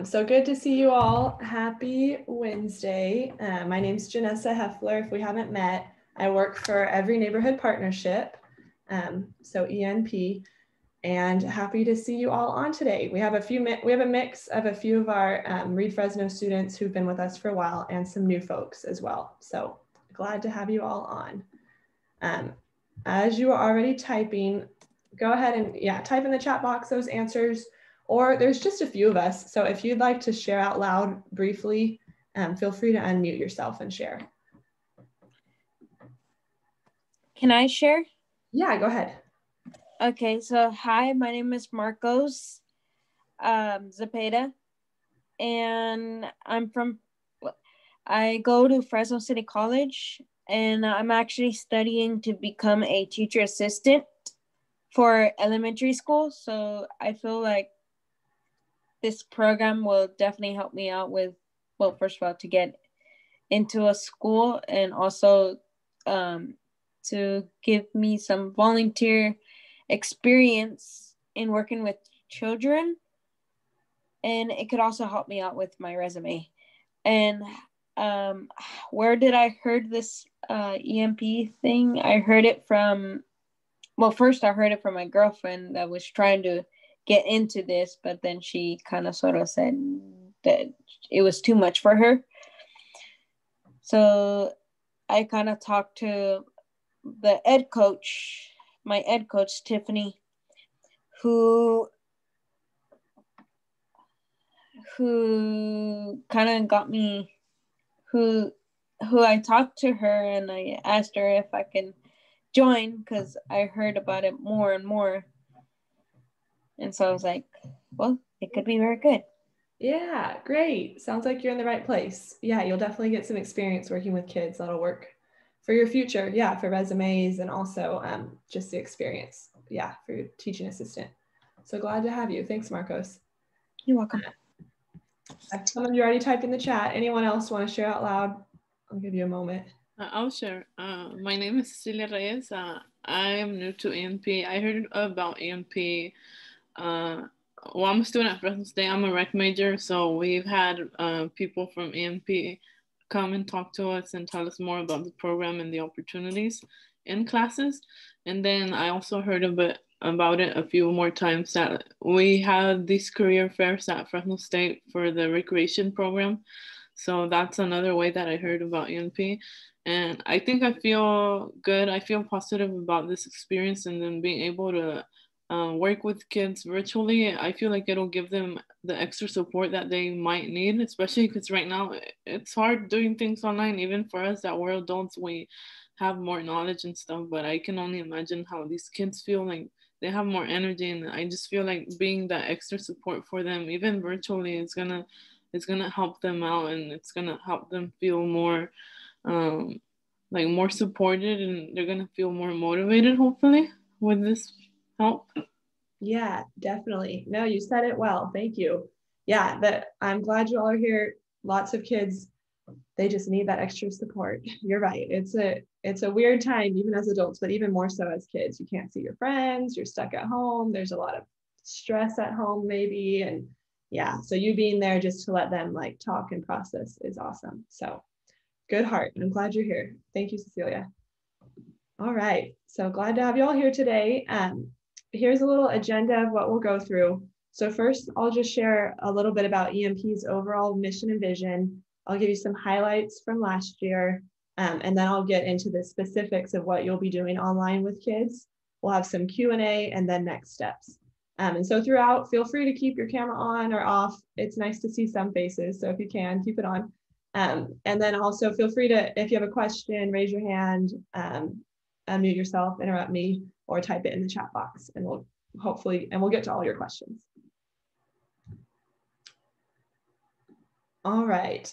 So good to see you all. Happy Wednesday. My name's Janessa Heffler. If we haven't met, I work for Every Neighborhood Partnership, so ENP, and happy to see you all on today. We have a mix of a few of our Reed Fresno students who've been with us for a while and some new folks as well. So glad to have you all on. As you are already typing, go ahead and type in the chat box those answers. Or there's just a few of us. So if you'd like to share out loud briefly, feel free to unmute yourself and share. Can I share? Yeah, go ahead. Okay, so hi, my name is Marcos Zepeda, and I go to Fresno City College, and I'm actually studying to become a teacher assistant for elementary school. So I feel like this program will definitely help me out with, well, first of all, to get into a school, and also to give me some volunteer experience in working with children. And it could also help me out with my resume. And where did I heard this EMP thing? I heard it from, well, first I heard it from my girlfriend that was trying to get into this, but then she kind of sort of said that it was too much for her. So I kind of talked to the ed coach, my ed coach, Tiffany, who kind of got me, who I talked to her, and I asked her if I can join because I heard about it more and more. And so I was like, well, it could be very good. Yeah, great. Sounds like you're in the right place. Yeah, you'll definitely get some experience working with kids. That'll work for your future. Yeah, for resumes and also just the experience. Yeah, for your teaching assistant. So glad to have you. Thanks, Marcos. You're welcome. Some of you already typed in the chat. Anyone else want to share out loud? I'll give you a moment. I'll share. My name is Cecilia Reyes. I am new to ENP. I heard about ENP. Well, I'm a student at Fresno State. I'm a rec major, so we've had people from ENP come and talk to us and tell us more about the program and the opportunities in classes. And then I also heard about it a few more times that we had these career fairs at Fresno State for the recreation program. So that's another way that I heard about ENP. And I think I feel good. I feel positive about this experience, and then being able to work with kids virtually. I feel like it'll give them the extra support that they might need, especially because right now it's hard doing things online. Even for us that we're adults, we have more knowledge and stuff, but I can only imagine how these kids feel. Like they have more energy, and I just feel like being that extra support for them, even virtually, is gonna help them out, and it's gonna help them feel more like more supported, and they're gonna feel more motivated, hopefully, with this help. Yeah, definitely. No, you said it well. Thank you. Yeah, I'm glad you all are here. Lots of kids, they just need that extra support. You're right. It's a weird time, even as adults, but even more so as kids. You can't see your friends, you're stuck at home. There's a lot of stress at home, maybe. And yeah, so you being there just to let them like talk and process is awesome. So good heart. I'm glad you're here. Thank you, Cecilia. All right. So glad to have you all here today. Here's a little agenda of what we'll go through. So first, I'll just share a little bit about ENP's overall mission and vision. I'll give you some highlights from last year, and then I'll get into the specifics of what you'll be doing online with kids. We'll have some Q&A and then next steps. And so throughout, feel free to keep your camera on or off. It's nice to see some faces, so if you can, keep it on. And then also feel free to, if you have a question, raise your hand, unmute yourself, interrupt me, or type it in the chat box, and we'll get to all your questions. All right.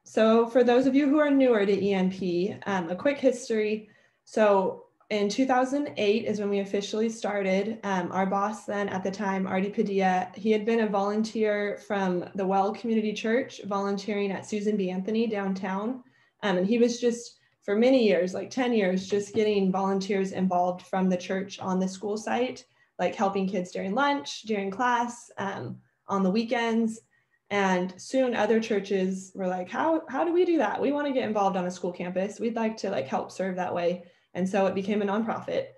So for those of you who are newer to ENP, a quick history. So in 2008 is when we officially started. Our boss then at the time, Artie Padilla, he had been a volunteer from the Well Community Church, volunteering at Susan B. Anthony downtown. And he was just, for many years, like 10 years, just getting volunteers involved from the church on the school site, like helping kids during lunch, during class, on the weekends. And soon other churches were like, how do we do that? We want to get involved on a school campus. We'd like to like help serve that way. And so it became a nonprofit.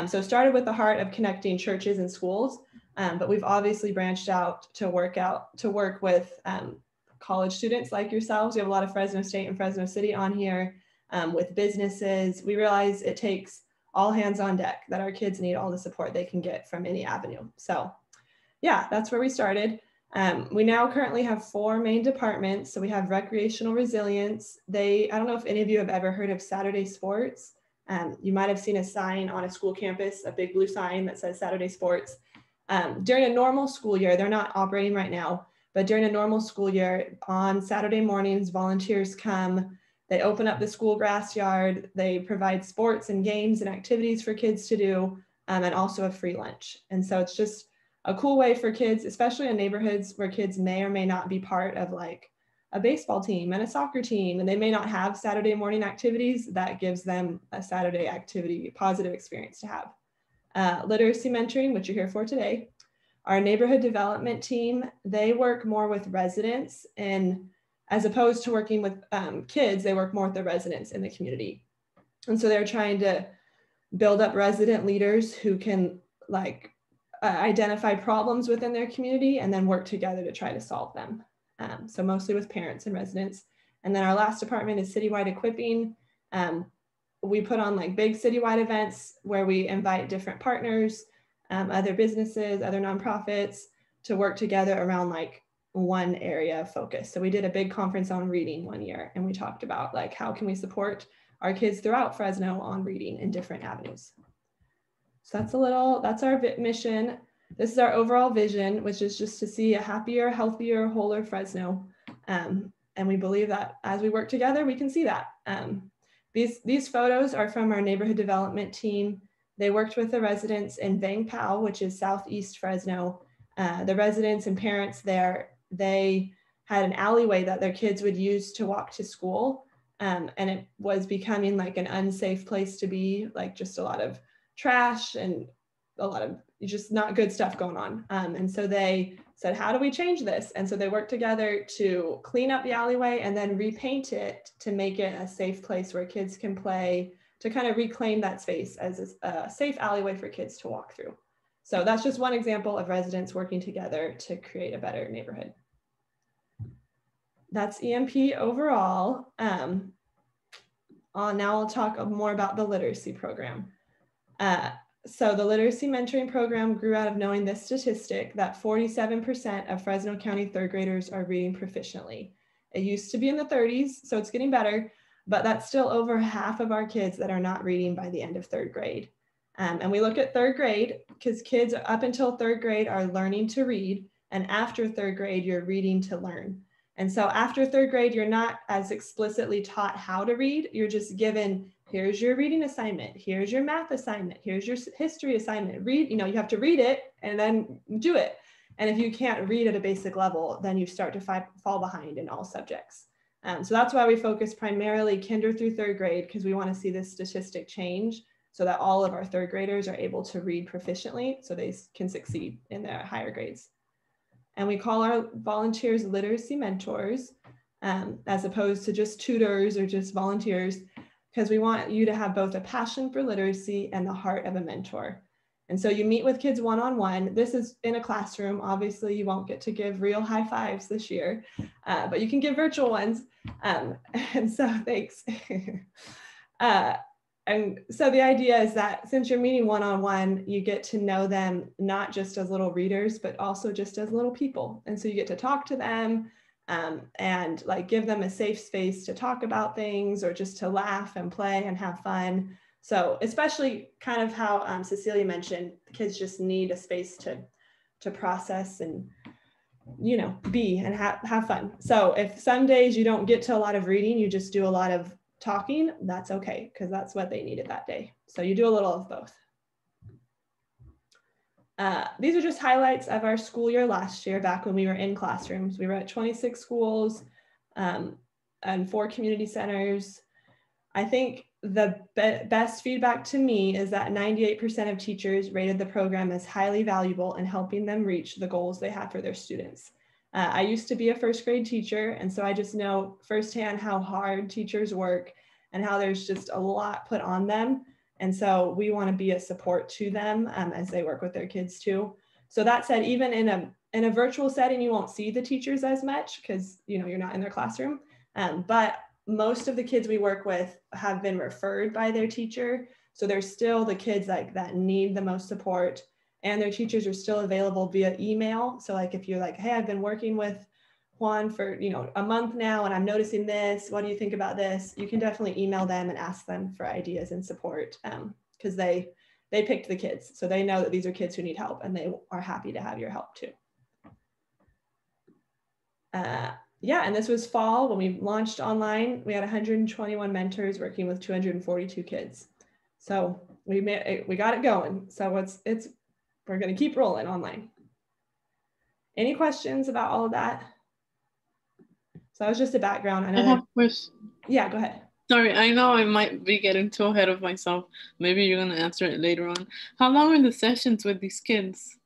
So it started with the heart of connecting churches and schools, but we've obviously branched out to work with college students like yourselves. We have a lot of Fresno State and Fresno City on here, with businesses. We realize it takes all hands on deck, that our kids need all the support they can get from any avenue. So yeah, that's where we started. We now currently have 4 main departments. So we have recreational resilience. I don't know if any of you have ever heard of Saturday sports. You might have seen a sign on a school campus, a big blue sign that says Saturday sports. During a normal school year, they're not operating right now, but during a normal school year, on Saturday mornings, volunteers come, they open up the school grass yard, they provide sports and games and activities for kids to do, and also a free lunch. And so it's just a cool way for kids, especially in neighborhoods where kids may or may not be part of like a baseball team and a soccer team, and they may not have Saturday morning activities. That gives them a Saturday activity, positive experience to have. Literacy mentoring, which you're here for today. Our neighborhood development team, they work more with residents, and as opposed to working with kids, they work more with the residents in the community. And so they're trying to build up resident leaders who can like identify problems within their community and then work together to try to solve them. So mostly with parents and residents. And then our last department is citywide equipping. We put on like big citywide events where we invite different partners, other businesses, other nonprofits to work together around like one area of focus. So we did a big conference on reading one year, and we talked about like, how can we support our kids throughout Fresno on reading in different avenues. So that's our mission. This is our overall vision, which is just to see a happier, healthier, wholer Fresno. And we believe that as we work together, we can see that. These photos are from our neighborhood development team. They worked with the residents in Vang Pao, which is Southeast Fresno. The residents and parents there, they had an alleyway that their kids would use to walk to school. And it was becoming like an unsafe place to be, like just a lot of trash and a lot of just not good stuff going on. And so they said, how do we change this? And so they worked together to clean up the alleyway and then repaint it to make it a safe place where kids can play, to kind of reclaim that space as a safe alleyway for kids to walk through. So that's just one example of residents working together to create a better neighborhood. That's EMP overall. Now I'll talk more about the literacy program. So the literacy mentoring program grew out of knowing this statistic that 47% of Fresno County third graders are reading proficiently. It used to be in the 30s, so it's getting better, but that's still over half of our kids that are not reading by the end of third grade. And we look at third grade because kids up until third grade are learning to read, and after third grade, you're reading to learn. And so after third grade, you're not as explicitly taught how to read, you're just given, here's your reading assignment, here's your math assignment, here's your history assignment. Read, you have to read it and then do it. And if you can't read at a basic level, then you start to fall behind in all subjects. So that's why we focus primarily kinder through third grade, because we want to see this statistic change so that all of our third graders are able to read proficiently so they can succeed in their higher grades. And we call our volunteers literacy mentors, as opposed to just tutors or just volunteers, because we want you to have both a passion for literacy and the heart of a mentor. And so you meet with kids one-on-one. This is in a classroom. Obviously, you won't get to give real high fives this year, but you can give virtual ones. And so thanks. And so the idea is that since you're meeting one-on-one, you get to know them not just as little readers, but also just as little people. And so you get to talk to them and like give them a safe space to talk about things or just to laugh and play and have fun. So especially kind of how Cecilia mentioned, the kids just need a space to process and, be and have fun. So if some days you don't get to a lot of reading, you just do a lot of talking, that's okay, because that's what they needed that day. So you do a little of both. These are just highlights of our school year last year, back when we were in classrooms. We were at 26 schools and 4 community centers. I think the best feedback to me is that 98% of teachers rated the program as highly valuable in helping them reach the goals they have for their students. I used to be a first grade teacher, and so I just know firsthand how hard teachers work and how there's just a lot put on them. And so we want to be a support to them as they work with their kids too. So that said, even in a virtual setting, you won't see the teachers as much because you're not in their classroom. But most of the kids we work with have been referred by their teacher. So there's still the kids like that need the most support, and their teachers are still available via email. So like if you're like, hey, I've been working with Juan for a month now and I'm noticing this, what do you think about this? You can definitely email them and ask them for ideas and support, because they picked the kids. So they know that these are kids who need help, and they are happy to have your help too. Yeah, and this was fall when we launched online. We had 121 mentors working with 242 kids. So we got it going. So we're going to keep rolling online. Any questions about all of that? So that was just a background. I have a question. Yeah, go ahead. Sorry, I know I might be getting too ahead of myself. Maybe you're going to answer it later on. How long are the sessions with these kids?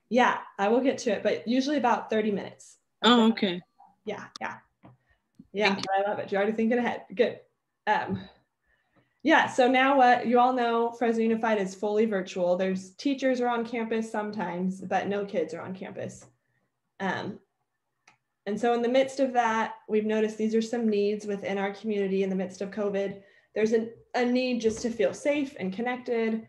Yeah, I will get to it, but usually about 30 minutes. Oh, okay. Yeah. I love it. You're already thinking ahead. Good. Yeah, so now what you all know, Fresno Unified is fully virtual. There's teachers are on campus sometimes, but no kids are on campus. And so in the midst of that, we've noticed these are some needs within our community in the midst of COVID. There's a need just to feel safe and connected.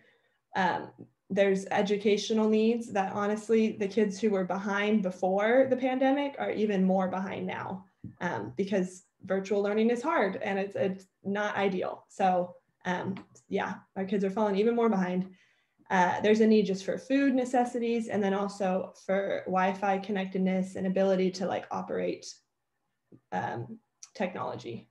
There's educational needs that honestly, the kids who were behind before the pandemic are even more behind now, because virtual learning is hard and it's not ideal. So yeah, our kids are falling even more behind. There's a need just for food necessities, and then also for Wi-Fi connectedness and ability to like operate technology.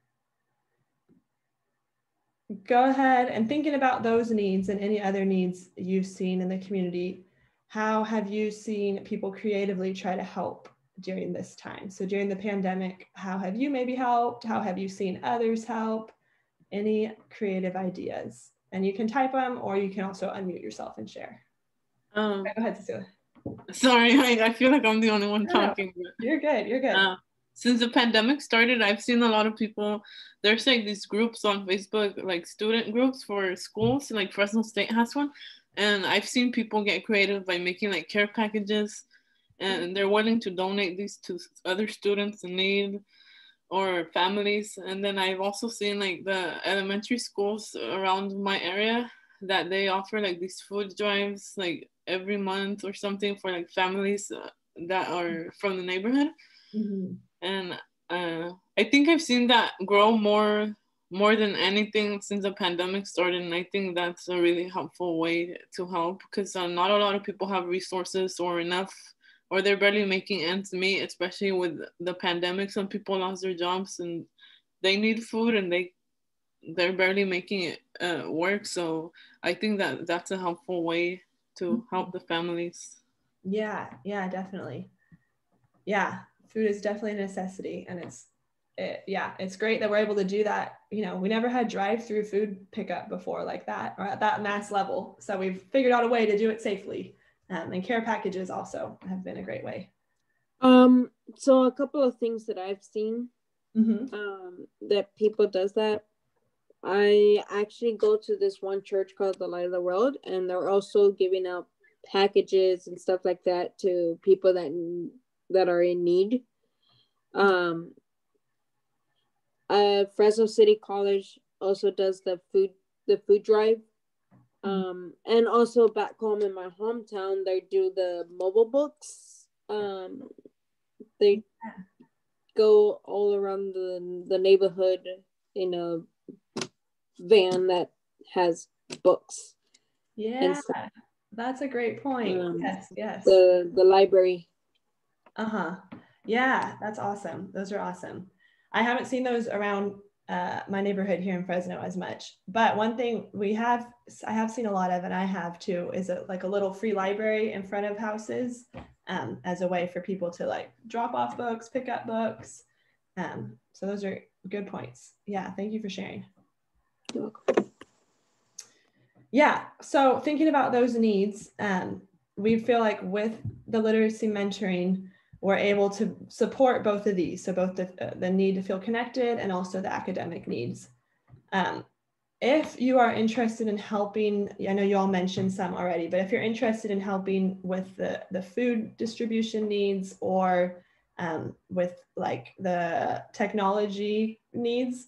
Go ahead and thinking about those needs and any other needs you've seen in the community, how have you seen people creatively try to help during this time? So during the pandemic, how have you maybe helped? How have you seen others help? Any creative ideas? And you can type them, or you can also unmute yourself and share. Go ahead, Cecilia. Sorry, I feel like I'm the only one talking. No, you're good, you're good. Since the pandemic started, I've seen a lot of people, there's like these groups on Facebook, like student groups for schools, like Fresno State has one. And I've seen people get creative by making like care packages, and they're willing to donate these to other students in need or families. And then I've also seen like the elementary schools around my area that they offer like these food drives like every month or something for like families that are from the neighborhood. Mm-hmm. And I think I've seen that grow more than anything since the pandemic started. And I think that's a really helpful way to help, because not a lot of people have resources or enough, or they're barely making ends meet, especially with the pandemic. Some people lost their jobs and they need food, and they're barely making it work. So I think that that's a helpful way to help the families. Yeah, definitely. Yeah, food is definitely a necessity, and it's great that we're able to do that. We never had drive-through food pickup before like that, or at that mass level. So we've figured out a way to do it safely. And care packages also have been a great way. So a couple of things that I've seen that people does that. I actually go to this one church called the Light of the World, and they're also giving out packages and stuff like that to people that are in need. Fresno City College also does the food drive. And also back home in my hometown, they do the mobile books. They go all around the neighborhood in a van that has books. Yeah, that's a great point. Yes. The library. Yeah, that's awesome. Those are awesome. I haven't seen those around my neighborhood here in Fresno as much, but one thing I have seen a lot of, and I have too, is like a little free library in front of houses, as a way for people to like drop off books, pick up books. So those are good points. Yeah, thank you for sharing. You're welcome. Yeah, so thinking about those needs, we feel like with the literacy mentoring, we're able to support both of these. So both the need to feel connected and also the academic needs. If you are interested in helping, I know you all mentioned some already, but if you're interested in helping with the food distribution needs or with like the technology needs,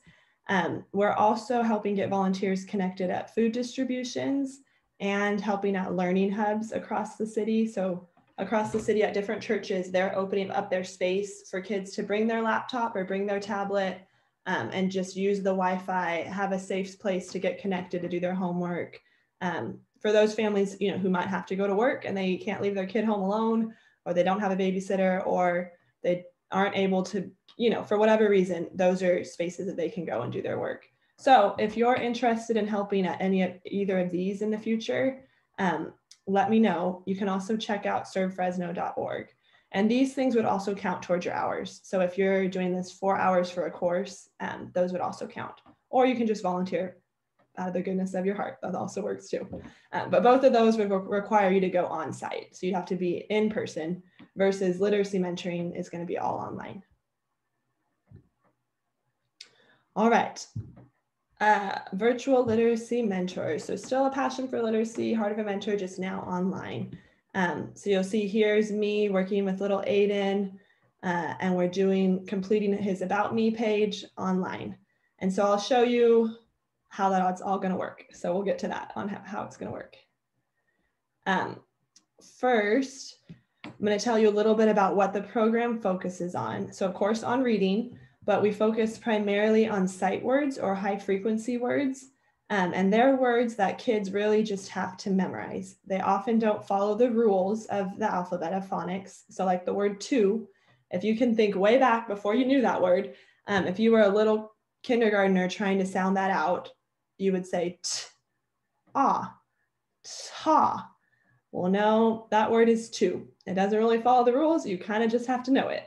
we're also helping get volunteers connected at food distributions and helping at learning hubs across the city. So across the city at different churches, they're opening up their space for kids to bring their laptop or bring their tablet and just use the Wi-Fi, have a safe place to get connected to do their homework. For those families, you know, who might have to go to work and they can't leave their kid home alone, or they don't have a babysitter, or they aren't able to, you know, for whatever reason, those are spaces that they can go and do their work. So if you're interested in helping at either of these in the future, let me know. You can also check out servefresno.org. And these things would also count towards your hours. So if you're doing this 4 hours for a course, those would also count. Or you can just volunteer out of the goodness of your heart. That also works too. But both of those would require you to go on site. So you'd have to be in person versus literacy mentoring is going to be all online. All right. Virtual literacy mentor. So still a passion for literacy, Heart of a Mentor, just now online. So you'll see here's me working with little Aiden, and we're completing his About Me page online. And so I'll show you how that's all going to work. So we'll get to that on how it's going to work. First, I'm going to tell you a little bit about what the program focuses on. So of course on reading, but we focus primarily on sight words or high frequency words. And they're words that kids really just have to memorize. They often don't follow the rules of the alphabet of phonics. So like the word to, if you can think way back before you knew that word, if you were a little kindergartner trying to sound that out, you would say t, ah, ta. Well, no, that word is to. It doesn't really follow the rules. You kind of just have to know it.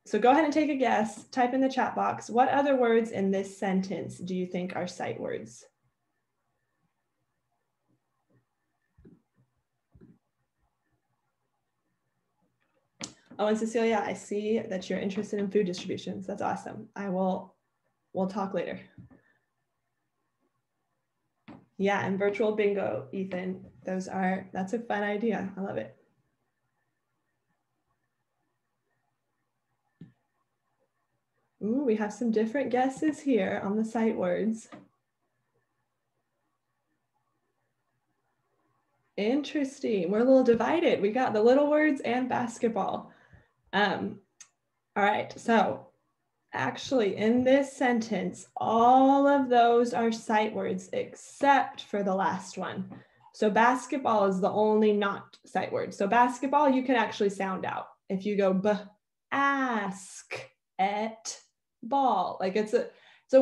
So go ahead and take a guess, type in the chat box. What other words in this sentence do you think are sight words? Oh, and Cecilia, I see that you're interested in food distributions. That's awesome. We'll talk later. Yeah, and virtual bingo, Ethan. That's a fun idea. I love it. Ooh, we have some different guesses here on the sight words. Interesting. We're a little divided. We got the little words and basketball. All right, so actually in this sentence, all of those are sight words except for the last one. So basketball is the only not sight word. So basketball, you can actually sound out. If you go b-ask-et ball, like it's a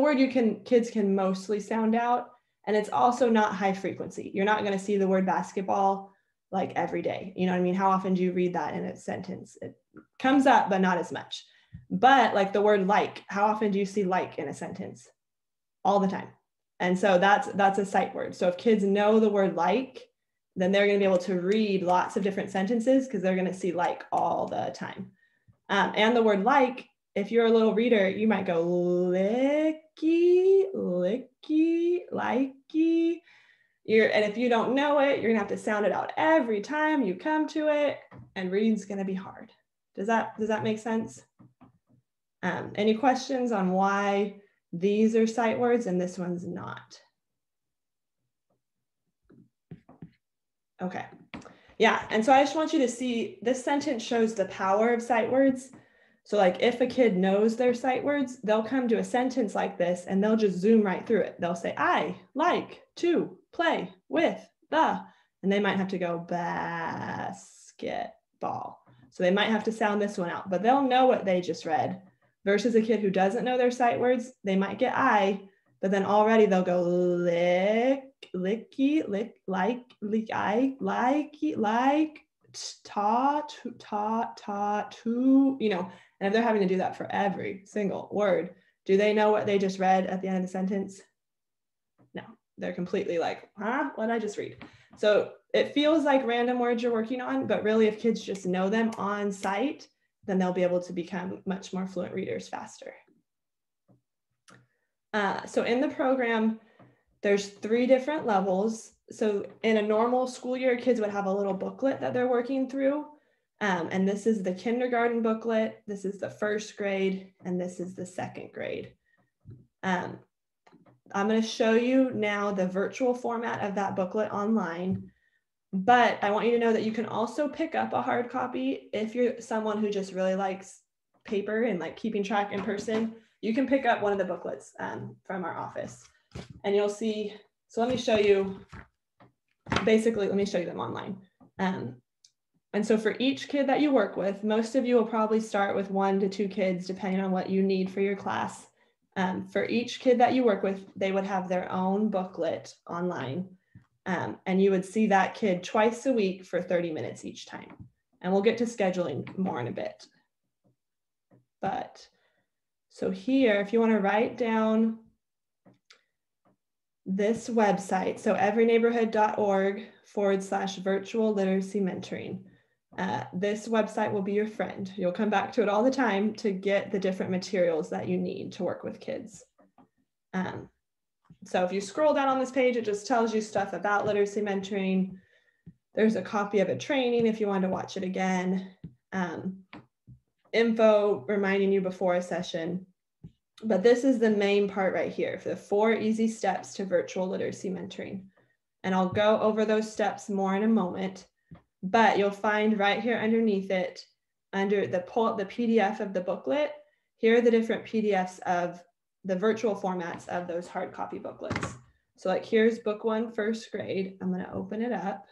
word kids can mostly sound out, and it's also not high frequency. You're not going to see the word basketball like every day. You know what I mean? How often do you read that in a sentence? It comes up, but not as much. But like the word like, how often do you see like in a sentence? All the time. And so that's a sight word. So if kids know the word like, then they're going to be able to read lots of different sentences because they're going to see like all the time. And the word like, if you're a little reader, you might go licky, licky, likey. And if you don't know it, you're gonna have to sound it out every time you come to it, and reading's gonna be hard. Does that make sense? Any questions on why these are sight words and this one's not? Okay, yeah, and so I just want you to see, this sentence shows the power of sight words. So like if a kid knows their sight words, they'll come to a sentence like this and they'll just zoom right through it. They'll say, I like to play with the, and they might have to go basketball. So they might have to sound this one out, but they'll know what they just read. Versus a kid who doesn't know their sight words, they might get I, but then already they'll go lick, licky, lick, like, I, like, ta, to, you know, and if they're having to do that for every single word, do they know what they just read at the end of the sentence? No, they're completely like, huh, what did I just read? So it feels like random words you're working on, but really if kids just know them on site, then they'll be able to become much more fluent readers faster. So in the program, there's 3 different levels. So in a normal school year, kids would have a little booklet that they're working through. And this is the kindergarten booklet, this is the 1st grade, and this is the 2nd grade. I'm going to show you now the virtual format of that booklet online, but I want you to know that you can also pick up a hard copy if you're someone who just really likes paper and like keeping track in person. You can pick up one of the booklets from our office, and you'll see. So let me show you. Basically, let me show you them online. And so for each kid that you work with, most of you will probably start with 1 to 2 kids, depending on what you need for your class. For each kid that you work with, they would have their own booklet online. And you would see that kid twice a week for 30 minutes each time. And we'll get to scheduling more in a bit. But so here, if you want to write down this website, so everyneighborhood.org/virtual literacy mentoring. This website will be your friend. You'll come back to it all the time to get the different materials that you need to work with kids. So if you scroll down on this page, it just tells you stuff about literacy mentoring. There's a copy of a training if you want to watch it again. Info reminding you before a session. But this is the main part right here, for the 4 easy steps to virtual literacy mentoring. And I'll go over those steps more in a moment. But you'll find right here underneath it, under the pull up the PDF of the booklet, here are the different PDFs of the virtual formats of those hard copy booklets. So like here's book 1, 1st grade. I'm going to open it up.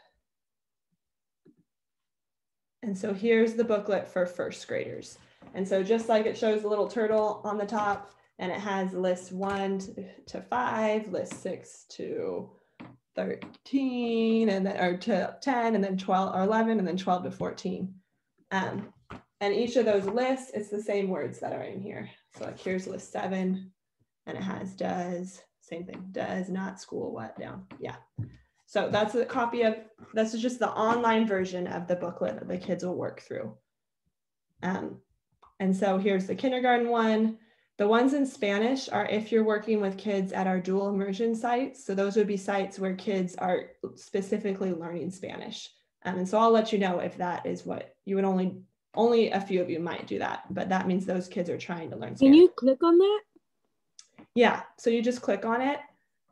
And so here's the booklet for 1st graders. And so just like it shows the little turtle on the top, and it has lists 1 to 5, lists 6 to 13, and then or to 10, and then 12 or 11, and then 12 to 14. And each of those lists, it's the same words that are in here. So like here's list 7, and it has does, same thing, does not, school, what, down. Yeah. So that's a copy of, this is just the online version of the booklet that the kids will work through. And so here's the kindergarten one. The ones in Spanish are if you're working with kids at our dual immersion sites. So those would be sites where kids are specifically learning Spanish. And so I'll let you know if that is what you would only a few of you might do that, but that means those kids are trying to learn Spanish. Can you click on that? Yeah, so you just click on it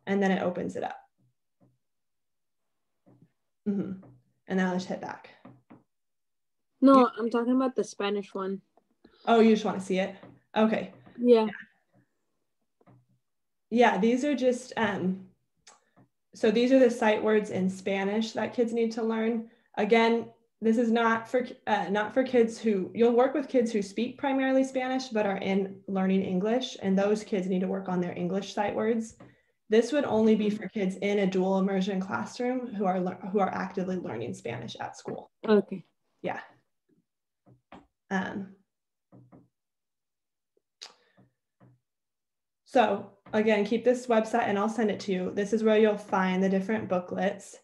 and then it opens it up. And then I'll just hit back. No, I'm talking about the Spanish one. Oh, you just want to see it? Okay. Yeah. Yeah, these are just, so these are the sight words in Spanish that kids need to learn. Again, this is not for kids who, you'll work with kids who speak primarily Spanish, but are in learning English, and those kids need to work on their English sight words. This would only be for kids in a dual immersion classroom who are actively learning Spanish at school. Okay. Yeah. So again, keep this website and I'll send it to you. This is where you'll find the different booklets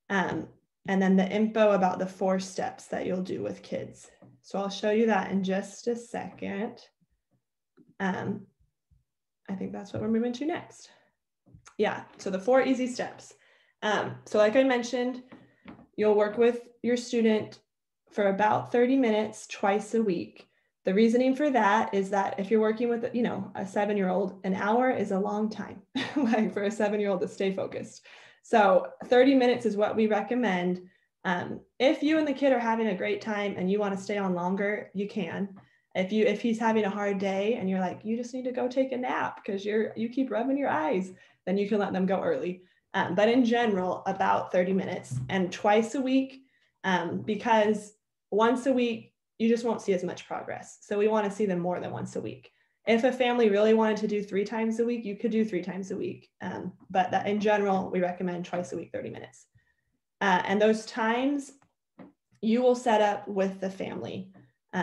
and then the info about the 4 steps that you'll do with kids. So I'll show you that in just a second. I think that's what we're moving to next. Yeah, so the 4 easy steps. So like I mentioned, you'll work with your student for about 30 minutes twice a week. The reasoning for that is that if you're working with, a 7-year-old, an hour is a long time like for a 7-year-old to stay focused. So 30 minutes is what we recommend. If you and the kid are having a great time and you want to stay on longer, you can. If he's having a hard day and you're like, you just need to go take a nap because you keep rubbing your eyes, then you can let them go early. But in general, about 30 minutes and twice a week, because once a week, you just won't see as much progress. So we want to see them more than once a week. If a family really wanted to do 3 times a week, you could do 3 times a week. But that in general, we recommend twice a week, 30 minutes. And those times you will set up with the family.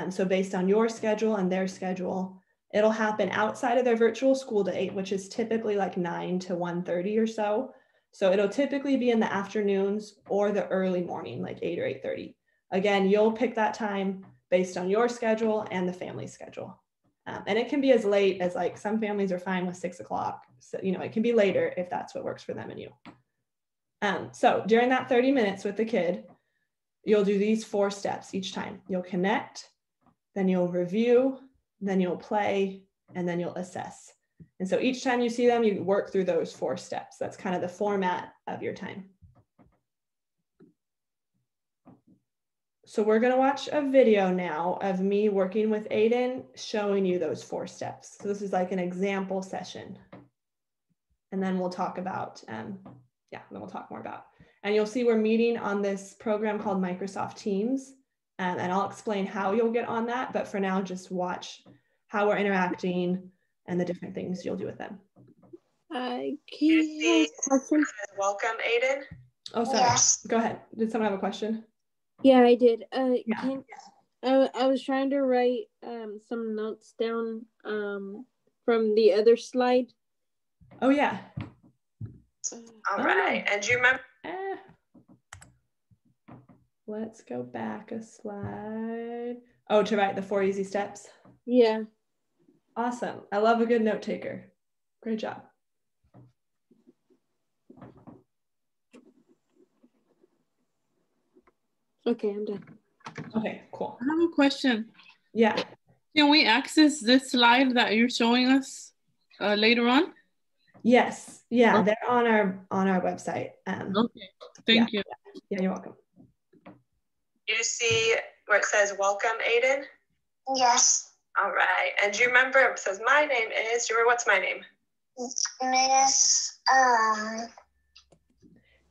So based on your schedule and their schedule, it'll happen outside of their virtual school day, which is typically like 9 to 1:30 or so. So it'll typically be in the afternoons or the early morning, like 8 or 8:30. Again, you'll pick that time. based on your schedule and the family schedule. And it can be as late as, like, some families are fine with 6 o'clock. So, you know, it can be later if that's what works for them and you. So during that 30 minutes with the kid, you'll do these 4 steps each time. You'll connect, then you'll review, then you'll play, and then you'll assess. And so each time you see them, you work through those 4 steps. That's kind of the format of your time. So we're going to watch a video now of me working with Aiden, showing you those 4 steps. So this is like an example session. And then we'll talk about, then we'll talk more about. And you'll see we're meeting on this program called Microsoft Teams. And I'll explain how you'll get on that. But for now, just watch how we're interacting and the different things you'll do with them. I can't. Welcome, Aiden. Oh, sorry. Yes. Go ahead. Did someone have a question? Yeah, I did. I was trying to write some notes down from the other slide. Oh, yeah. All right. And do you remember? Let's go back a slide. Oh, to write the 4 easy steps? Yeah. Awesome. I love a good note taker. Great job. Okay, I'm done. Okay, cool. I have a question. Yeah. Can we access this slide that you're showing us later on? Yes. Yeah, okay. They're on our website. Okay. Thank you. Yeah, you're welcome. You see where it says welcome, Aiden? Yes. All right. And do you remember it says my name is, do you remember what's my name? Miss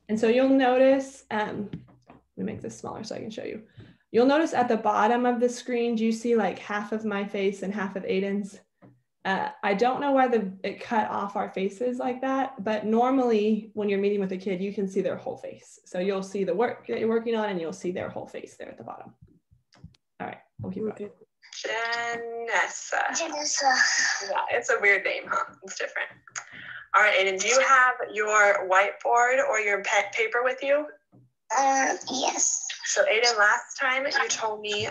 And so you'll notice, let me make this smaller so I can show you. You'll notice at the bottom of the screen, do you see like half of my face and half of Aiden's? I don't know why it cut off our faces like that, but normally when you're meeting with a kid, you can see their whole face. So you'll see the work that you're working on and you'll see their whole face there at the bottom. All right, we'll keep going. Janessa. Yeah, it's a weird name, huh? It's different. All right, Aiden, do you have your whiteboard or your pen paper with you? Yes. So Aiden, last time you told me.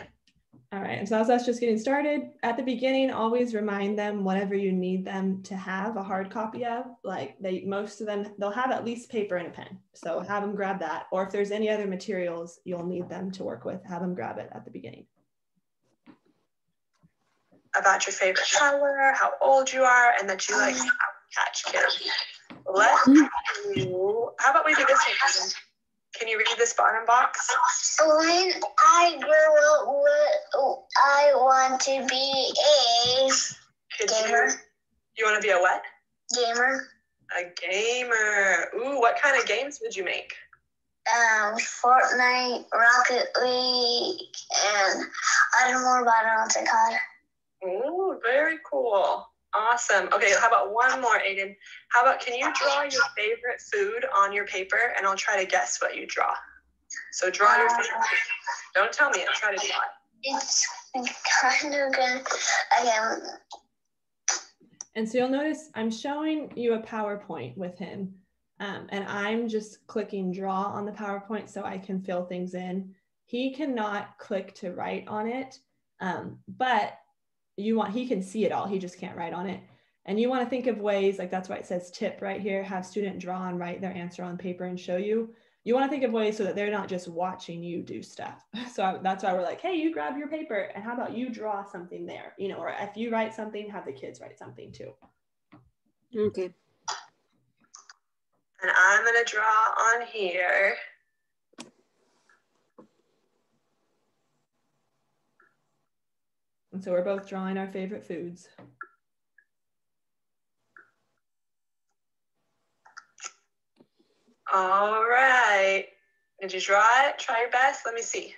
All right, and so as us just getting started, at the beginning, always remind them whatever you need them to have a hard copy of. Like most of them, they'll have at least paper and a pen. So have them grab that. Or if there's any other materials you'll need them to work with, have them grab it at the beginning. About your favorite color, how old you are, and that you like catch kids. Let's do, how about we do this one? Can you read this bottom box? When I grow up, I want to be a gamer. You want to be a what? Gamer. A gamer. Ooh, what kind of games would you make? Fortnite, Rocket League, and I don't know what else it's called. Ooh, very cool. Awesome. Okay, how about one more, Aiden? How about, can you draw your favorite food on your paper and I'll try to guess what you draw. So draw your favorite food. Don't tell me it, try to draw it. It's kind of good. Again. And so you'll notice I'm showing you a PowerPoint with him and I'm just clicking draw on the PowerPoint so I can fill things in. He cannot click to write on it, but he can see it all, he just can't write on it. And you want to think of ways, like that's why it says tip right here, have student draw and write their answer on paper and show you. You want to think of ways so that they're not just watching you do stuff. So that's why we're like, hey, you grab your paper and how about you draw something there? You know, or if you write something, have the kids write something too. Okay. And I'm going to draw on here. And so we're both drawing our favorite foods. All right. Did you draw it? Try your best. Let me see.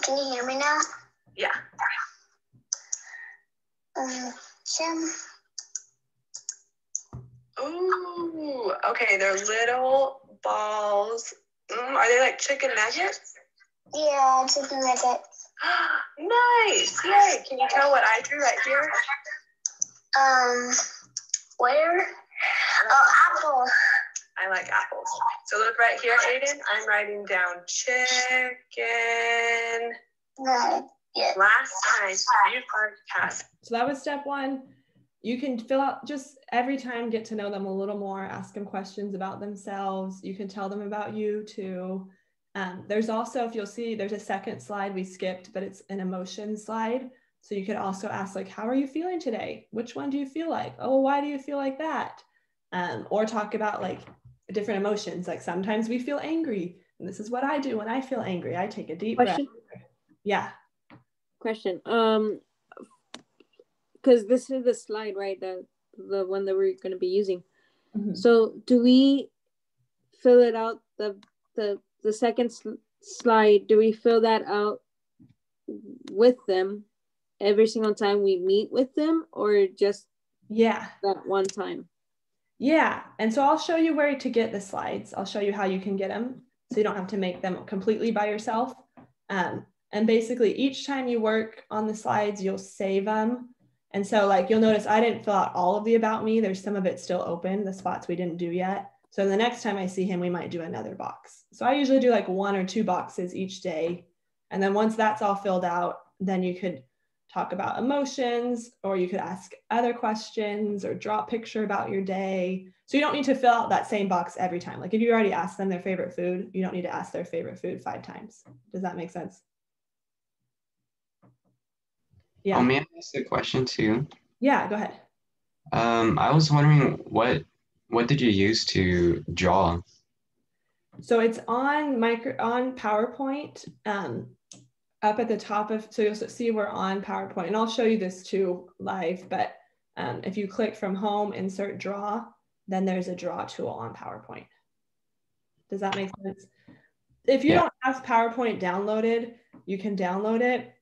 Can you hear me now? Yeah. Ooh, okay. They're little balls. Are they like chicken nuggets? Yeah, chicken nuggets. Nice. Yay. Can you tell what I drew right here? Where? Oh, apple. I like apples. So look right here, Aiden. I'm writing down chicken. No. Yes. Last time you passed. So that was step one. You can fill out just every time, get to know them a little more, ask them questions about themselves. You can tell them about you too. There's also, if you'll see, there's a second slide we skipped, but it's an emotion slide. So you could also ask like, how are you feeling today? Which one do you feel like? Oh, why do you feel like that? Or talk about like different emotions. Like sometimes we feel angry. And this is what I do when I feel angry. I take a deep breath. Yeah. Question. Because this is the slide, right? The one that we're going to be using. Mm-hmm. So do we fill it out, the second slide, do we fill that out with them every single time we meet with them, or just that one time? Yeah. And so I'll show you where to get the slides. I'll show you how you can get them so you don't have to make them completely by yourself. And basically each time you work on the slides, you'll save them. And so like, you'll notice I didn't fill out all of the about me. There's some of it still open, the spots we didn't do yet. So the next time I see him, we might do another box. So I usually do like 1 or 2 boxes each day. And then once that's all filled out, then you could talk about emotions, or you could ask other questions or draw a picture about your day. So you don't need to fill out that same box every time. Like if you already asked them their favorite food, you don't need to ask their favorite food 5 times. Does that make sense? Yeah. Oh, may I ask a question too? Yeah, go ahead. I was wondering what did you use to draw? So it's on PowerPoint, up at the top of, so you'll see we're on PowerPoint, and I'll show you this too live, but if you click from home, insert draw, then there's a draw tool on PowerPoint. Does that make sense? If you don't have PowerPoint downloaded, you can download it.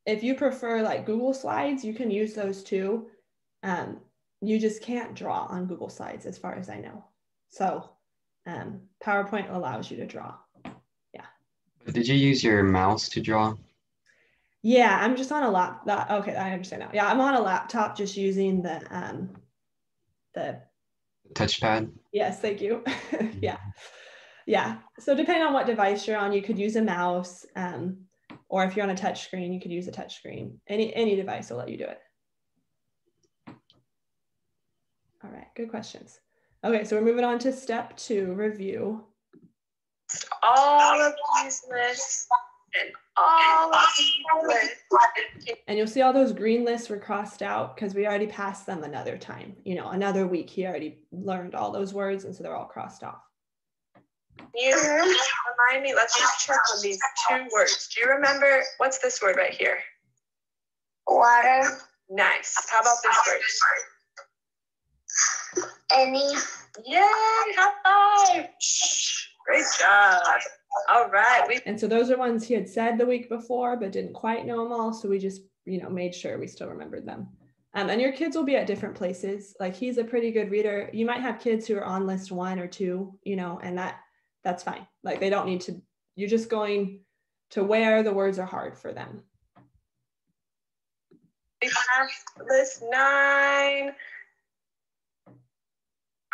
If you prefer like Google Slides, you can use those too. You just can't draw on Google Slides as far as I know. So PowerPoint allows you to draw. Yeah. Did you use your mouse to draw? Yeah, I'm just on a laptop. Okay, I understand now. Yeah, I'm on a laptop just using the touchpad. Yes, thank you. Yeah. Yeah. So depending on what device you're on, you could use a mouse. Or if you're on a touch screen, you could use a touch screen. Any device will let you do it. All right, good questions. Okay, so we're moving on to step 2, review. All of these lists and all of these lists. And you'll see all those green lists were crossed out because we already passed them another time. You know, another week, he already learned all those words, and so they're all crossed off. You remind me, let's just check on these 2 words. Do you remember, what's this word right here? Water. Nice. How about this word? Any. Yay, high five. Great job. All right. And so those are ones he had said the week before, but didn't quite know them all. So we just, made sure we still remembered them. And your kids will be at different places. Like he's a pretty good reader. You might have kids who are on list 1 or 2, and that's fine. Like they don't need to, you're just going to where the words are hard for them. List 9.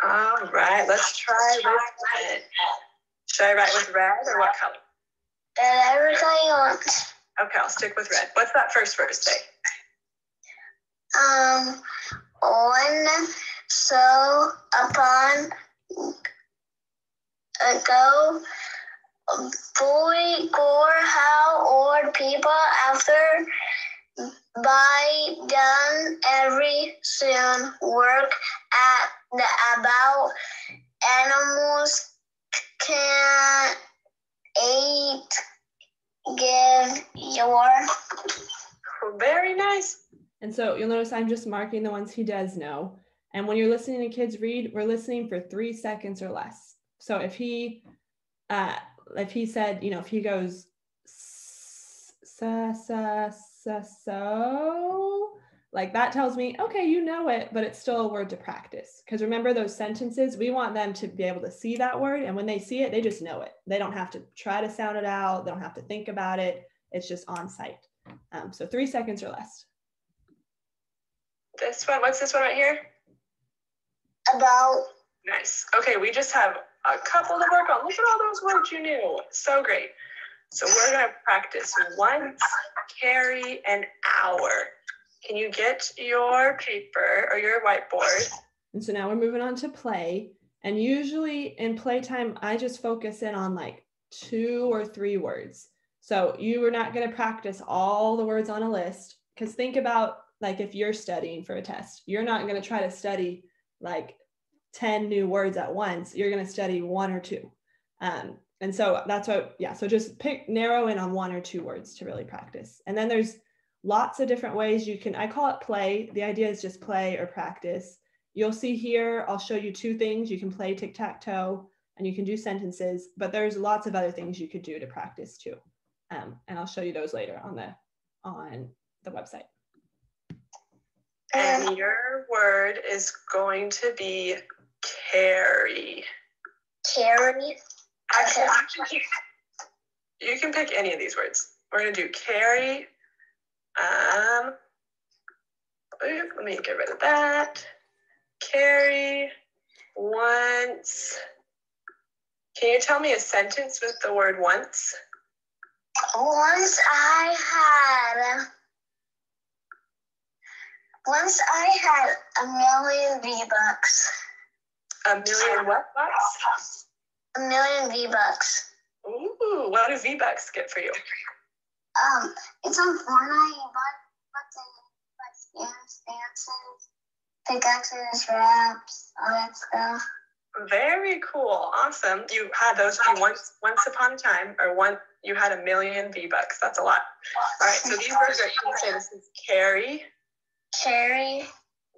All right, let's try with red. Should I write with red or what color? Every color you want. Okay, I'll stick with red. What's that first word say? On, so, upon, go, boy, gore, how, or people, after, by, done, every, soon, work, at, the, about, animals, can, eat, give, your. Very nice. And so you'll notice I'm just marking the ones he does know. And when you're listening to kids read, we're listening for 3 seconds or less. So if he said, if he goes, so, like that tells me, okay, you know it, but it's still a word to practice. Because remember those sentences, we want them to be able to see that word. And when they see it, they just know it. They don't have to try to sound it out. They don't have to think about it. It's just on sight. So 3 seconds or less. This one, what's this one right here? About. Nice. Okay, we just have a couple to work on. Look at all those words you knew. So great. So we're going to practice once, carry, and hour. Can you get your paper or your whiteboard? And so now we're moving on to play. And usually in playtime, I just focus in on like 2 or 3 words. So you are not going to practice all the words on a list, because think about like if you're studying for a test, you're not going to try to study like 10 new words at once. You're going to study 1 or 2. And so that's what, yeah, so just narrow in on 1 or 2 words to really practice. And then there's lots of different ways you can, I call it play. The idea is just play or practice. You'll see here, I'll show you 2 things. You can play tic-tac-toe and you can do sentences, but there's lots of other things you could do to practice too. And I'll show you those later on the website. And your word is going to be carry. Carry. Actually, you can pick any of these words. We're going to do carry. Let me get rid of that. Carry once. Can you tell me a sentence with the word once? Once I had a million V-Bucks. A million what bucks? A million V-Bucks. Ooh, what do V-Bucks get for you? It's on Fortnite. You buy skins, dances, pickaxes, wraps, all that stuff. Very cool. Awesome. You had those once upon a time, or you had a million V-Bucks. That's a lot. All right, so these words are, can you say this is carry? Carry.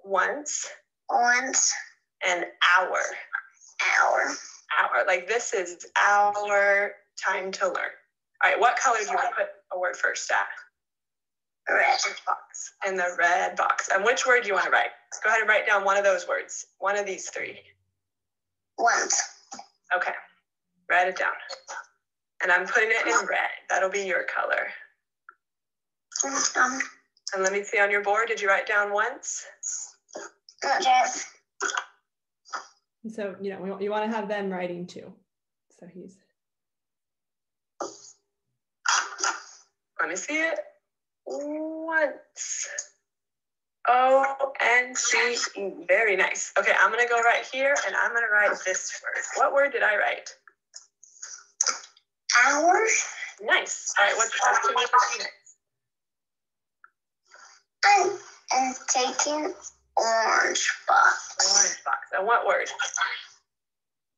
Once. Once. And hour. Hour. Hour. Like this is our time to learn. All right, what color do you want to put a word first at? Red. Box. In the red box. And which word do you want to write? Go ahead and write down one of those words. One of these 3. Once. Okay. Write it down. And I'm putting it in red. That'll be your color. And let me see on your board. Did you write down once? Yes. So, you want to have them writing too. So let me see it. Once. O-N-C-E. Very nice. Okay, I'm going to go right here and I'm going to write this word. What word did I write? Hour. Nice. All right, what's the first thing you next? I'm taking orange box. Orange box. And what word?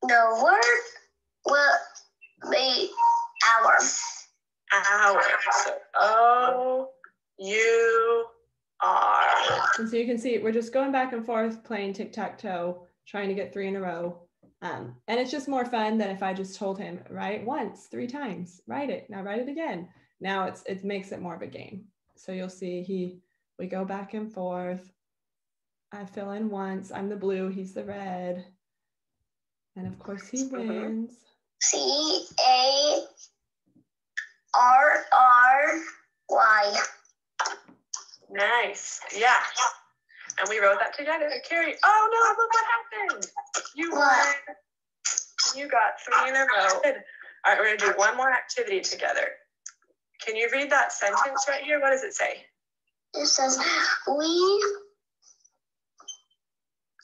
The word will be hour. Hour. So O-U-R. And so you can see we're just going back and forth playing tic-tac-toe, trying to get 3 in a row. And it's just more fun than if I just told him, write once, 3 times, write it, now write it again. Now it makes it more of a game. So you'll see we go back and forth. I fill in once, I'm the blue, he's the red. And of course he wins. C-A-R-R-Y. Nice, yeah. And we wrote that together. Carrie, oh no, look what happened. You won. You got 3 in a row. All right, we're gonna do one more activity together. Can you read that sentence right here? What does it say? It says, we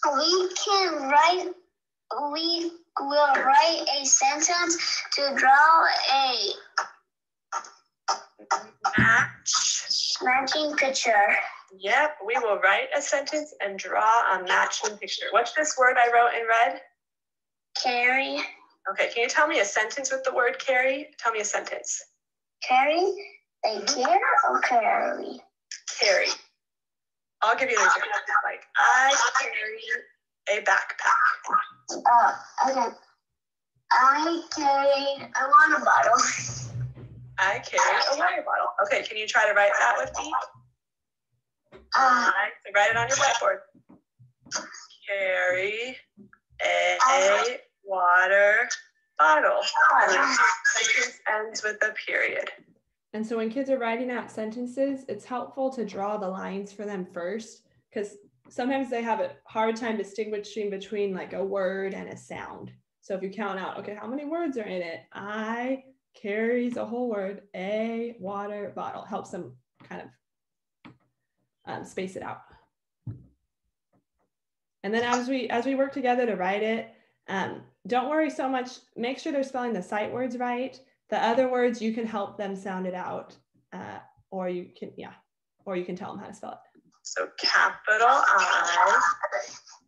will write a sentence to draw a matching picture. Yep, we will write a sentence and draw a matching picture. What's this word I wrote in red? Carry. Okay, can you tell me a sentence with the word carry? Tell me a sentence. Carry? They care or carry? Carry. I'll give you an example. Like, I carry a backpack. Okay. I carry a water bottle. I carry a water bottle. Okay, can you try to write that with me? Write it on your whiteboard. Carry a water bottle. Sentence ends with a period. And so when kids are writing out sentences, it's helpful to draw the lines for them first, because sometimes they have a hard time distinguishing between like a word and a sound. So if you count out, okay, how many words are in it? I carries a whole word. A water bottle helps them kind of space it out. And then as we work together to write it, don't worry so much. Make sure they're spelling the sight words right. The other words, you can help them sound it out, or you can tell them how to spell it. So capital I.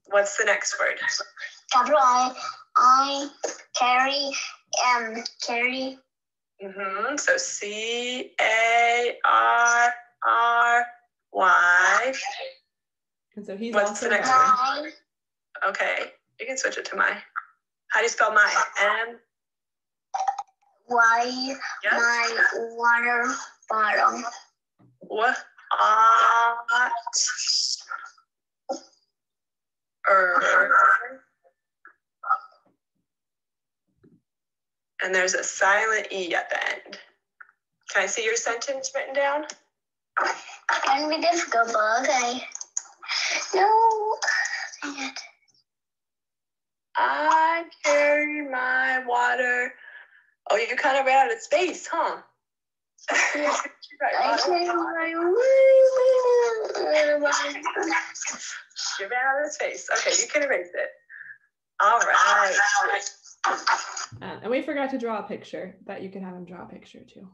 What's the next word? Capital I, carry, carry. So C-A-R-R-Y. And so he's What's also the next word? Okay, you can switch it to my. How do you spell my? Y, Yes. my water bottle. What? And there's a silent E at the end. Can I see your sentence written down? Can be difficult, but okay. No, dang it. I carry my water. Oh, you kind of ran out of space, huh? I carry my You ran out of space. Okay, you can erase it. All right. And we forgot to draw a picture, but you can have him draw a picture too.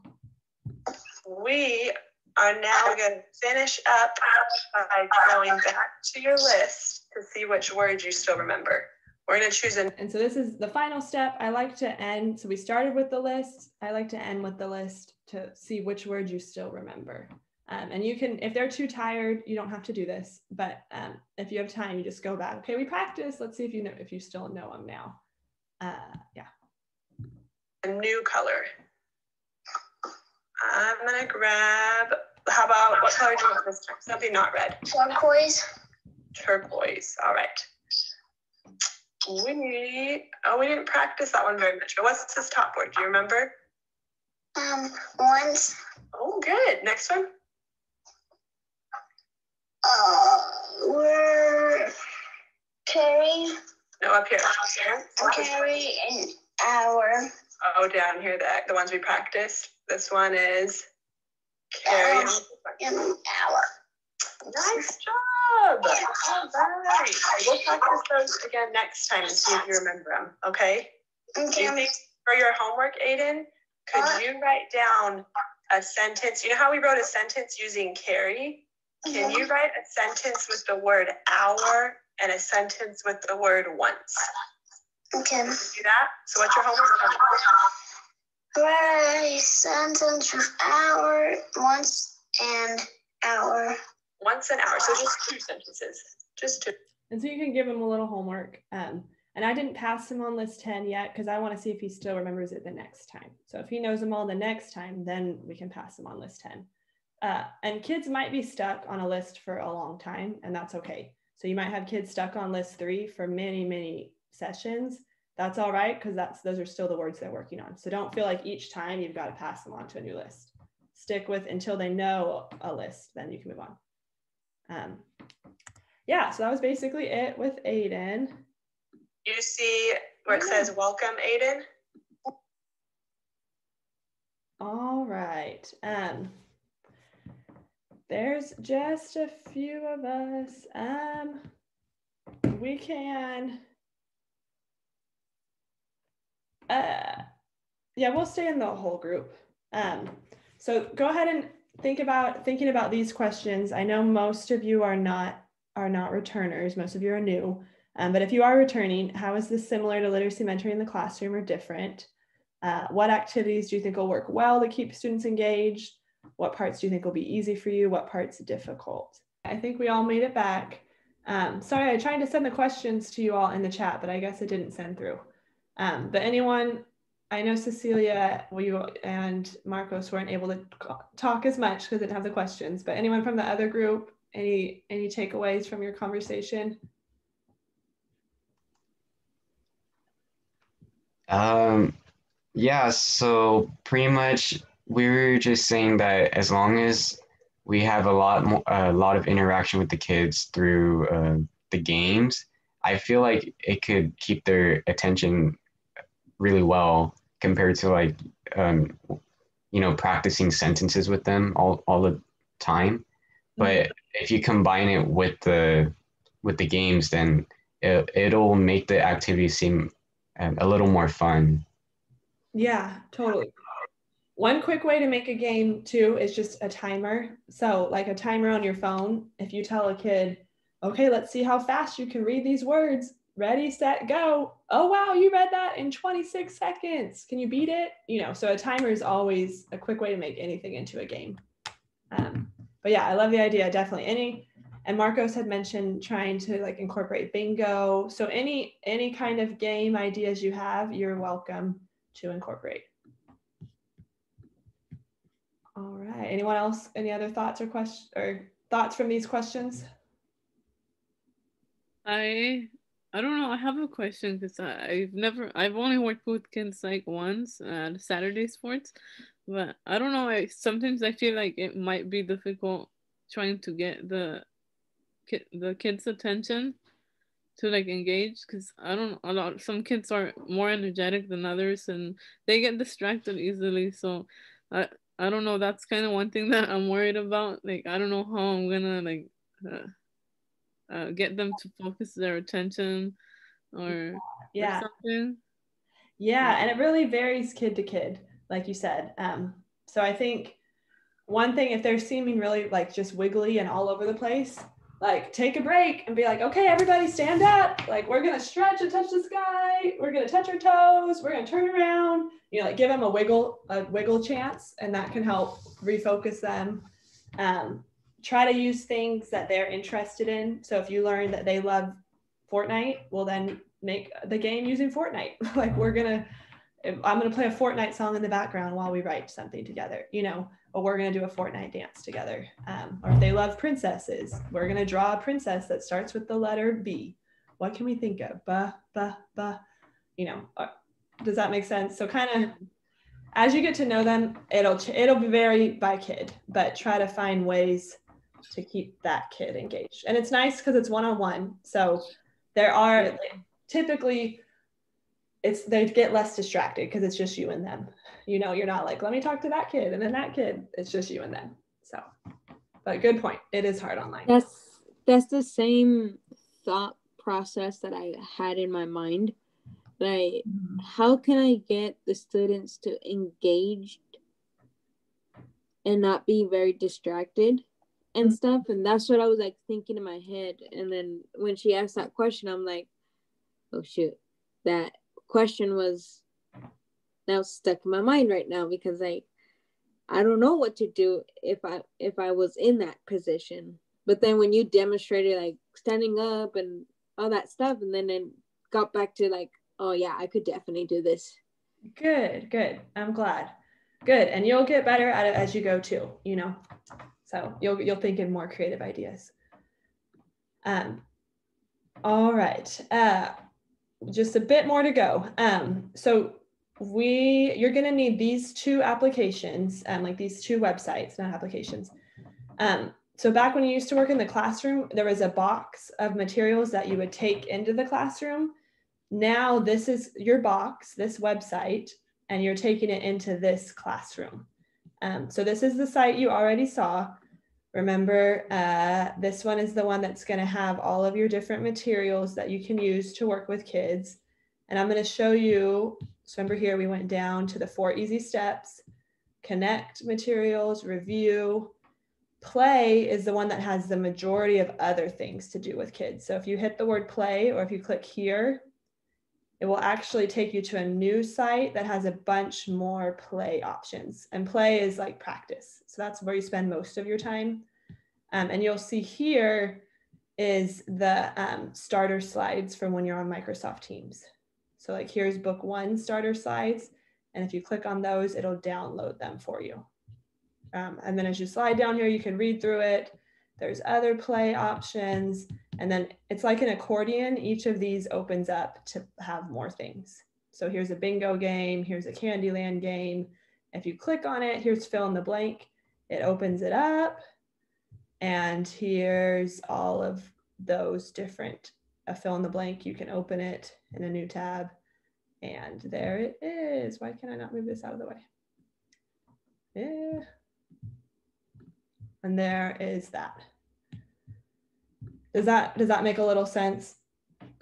We are now going to finish up by going back to your list to see which words you still remember. We're going to choose And so this is the final step. I like to end. So we started with the list. I like to end with the list to see which words you still remember. And you can, if they're too tired, you don't have to do this. But if you have time, you just go back. Okay, we practiced. Let's see if you still know them now. Yeah. a new color. I'm going to grab, how about, what color do you want this time? Something not red. Turquoise. Turquoise. All right. We didn't practice that one very much. But what's this top word? Do you remember? Ones. Oh, good. Next one. We're carry. No, up here. Carry an hour. Oh, down here, the ones we practiced. This one is carry. An hour. Nice job. All right. We'll practice those again next time and see if you remember them. Okay? Do you think for your homework, Aiden, could you write down a sentence? You know how we wrote a sentence using carry? Can you write a sentence with the word hour and a sentence with the word once? Okay. Do that? So what's your homework? Write a sentence with hour, once, and hour. Once an hour. So just 2 sentences. Just 2. And so you can give him a little homework. And I didn't pass him on list 10 yet because I want to see if he still remembers it the next time. So if he knows them all the next time, then we can pass him on list 10. And kids might be stuck on a list for a long time, and that's okay. So you might have kids stuck on list 3 for many, many sessions. That's all right, because those are still the words they're working on. So don't feel like each time you've got to pass them on to a new list. Stick with until they know a list, then you can move on. Yeah, so that was basically it with Aiden. You see where it says welcome, Aiden? All right. There's just a few of us. We can, yeah, we'll stay in the whole group. So go ahead and thinking about these questions. I know most of you are not returners. Most of you are new. But if you are returning, how is this similar to literacy mentoring in the classroom or different? What activities do you think will work well to keep students engaged? What parts do you think will be easy for you? What parts difficult? I think we all made it back. Sorry, I tried to send the questions to you all in the chat, but I guess it didn't send through. But anyone, I know Cecilia and Marcos weren't able to talk as much because they didn't have the questions, but anyone from the other group, any takeaways from your conversation? Yeah, so pretty much we were just saying that as long as we have a lot of interaction with the kids through the games. I feel like it could keep their attention really well compared to like practicing sentences with them all the time. But if you combine it with the games, then it'll make the activity seem a little more fun. Yeah, totally. One quick way to make a game too is just a timer. So like a timer on your phone, if you tell a kid, okay, let's see how fast you can read these words. Ready, set, go. Oh, wow, you read that in 26 seconds. Can you beat it? So a timer is always a quick way to make anything into a game. But yeah, I love the idea, definitely. And Marcos had mentioned trying to like incorporate bingo. So any kind of game ideas you have, you're welcome to incorporate. All right, anyone else, any other thoughts or questions or thoughts from these questions? I don't know. I have a question because I've only worked with kids like once at Saturday sports, but I don't know. Sometimes I feel like it might be difficult trying to get the kids' attention to like engage, because I don't some kids are more energetic than others and they get distracted easily. So I don't know. That's kind of one thing that I'm worried about. Like I don't know how I'm gonna like get them to focus their attention or something. Yeah, and it really varies kid to kid, like you said. So I think one thing, if they're seeming really like just wiggly and all over the place, like take a break and be like, okay, everybody stand up. Like we're gonna stretch and touch the sky. We're gonna touch our toes. We're gonna turn around. Like give them a wiggle chance, and that can help refocus them. Try to use things that they're interested in. So if you learn that they love Fortnite, well then make the game using Fortnite. Like I'm gonna play a Fortnite song in the background while we write something together, or we're gonna do a Fortnite dance together. Or if they love princesses, we're gonna draw a princess that starts with the letter B. What can we think of? Ba, ba, ba, does that make sense? So kind of as you get to know them, it'll vary by kid, but try to find ways to keep that kid engaged. And it's nice because it's one-on-one. So there are typically they get less distracted because it's just you and them. You're not like, let me talk to that kid and then that kid. It's just you and them. So, but good point. It is hard online. That's the same thought process that I had in my mind. Like, how can I get the students to engage and not be very distracted and stuff? And that's what I was like thinking in my head. And then when she asked that question, I'm like, oh shoot, that question was now stuck in my mind right now, because like I don't know what to do if I was in that position. But then when you demonstrated like standing up and all that stuff, and then it got back to like, oh yeah, I could definitely do this. Good. I'm glad. Good. And you'll get better at it as you go too, so you'll think in more creative ideas. All right. Just a bit more to go. So you're going to need these two applications, like these two websites, not applications. So back when you used to work in the classroom, there was a box of materials that you would take into the classroom. Now this is your box, this website, and you're taking it into this classroom. So this is the site you already saw. Remember, this one is the one that's going to have all of your different materials that you can use to work with kids. And I'm going to show you, so remember here, we went down to the 4 easy steps: connect materials, review. Play is the one that has the majority of other things to do with kids. So if you hit the word play, or if you click here, it will actually take you to a new site that has a bunch more play options. And play is like practice. So that's where you spend most of your time. And you'll see here is the starter slides from when you're on Microsoft Teams. So like here's book 1 starter slides. And if you click on those, it'll download them for you. And then as you slide down here, you can read through it. There's other play options. And then it's like an accordion. Each of these opens up to have more things. So here's a bingo game. Here's a Candyland game. If you click on it, here's fill in the blank. It opens it up. And here's all of those different fill in the blank. You can open it in a new tab. And there it is. Why can I not move this out of the way? Yeah. And there is that. Does that make a little sense?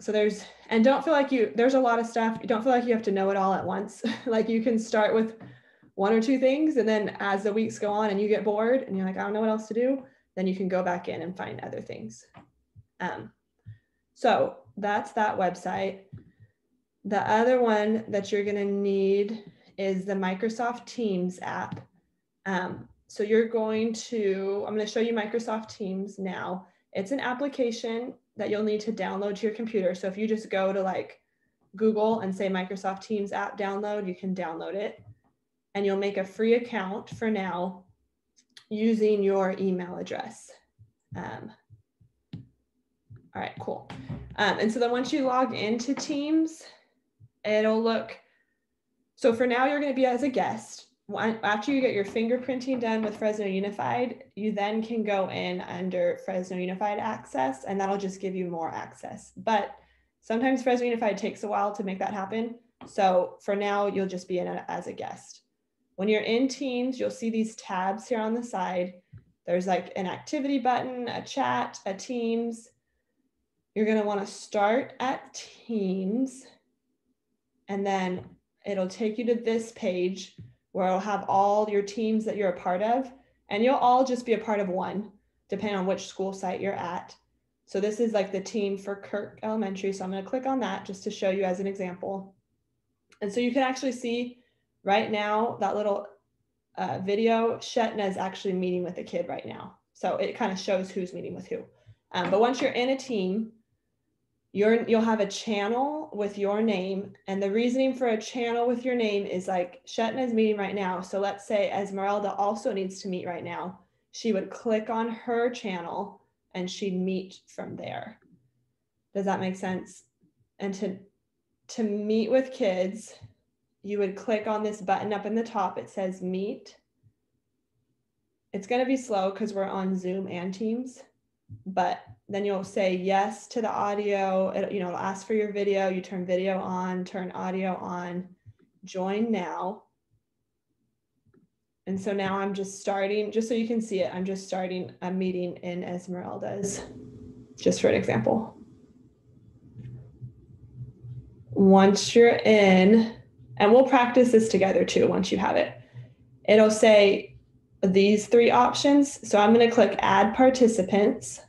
So and don't feel like there's a lot of stuff. You don't feel like you have to know it all at once. Like you can start with 1 or 2 things, and then as the weeks go on and you get bored and you're like, I don't know what else to do, then you can go back in and find other things. So that's that website. The other one that you're gonna need is the Microsoft Teams app. So I'm gonna show you Microsoft Teams now. It's an application that you'll need to download to your computer. So if you just go to like Google and say Microsoft Teams app download, you can download it. And you'll make a free account for now using your email address. All right, cool. And so then once you log into Teams, it'll look, so for now you're gonna be as a guest. After you get your fingerprinting done with Fresno Unified, you then can go in under Fresno Unified access, and that'll just give you more access. But sometimes Fresno Unified takes a while to make that happen. So for now, you'll just be in as a guest. When you're in Teams, you'll see these tabs here on the side. There's like an activity button, a chat, a Teams. You're gonna wanna start at Teams, and then it'll take you to this page where it'll have all your teams that you're a part of, and you'll all just be a part of one, depending on which school site you're at. So this is like the team for Kirk Elementary. So I'm gonna click on that just to show you as an example. And so you can actually see right now, that little video, Shetna is actually meeting with a kid right now. So it kind of shows who's meeting with who. But once you're in a team, you'll have a channel with your name. And the reasoning for a channel with your name is like Shetna is meeting right now. So let's say Esmeralda also needs to meet right now. She would click on her channel and she'd meet from there. Does that make sense? And to meet with kids, you would click on this button up in the top. It says meet. It's going to be slow because we're on Zoom and Teams, but then you'll say yes to the audio. It'll ask for your video. You turn video on, turn audio on, join now. And so now I'm just starting, just so you can see it, I'm just starting a meeting in Esmeralda's, just for an example. Once you're in, and we'll practice this together too once you have it, it'll say these 3 options. So I'm going to click add participants,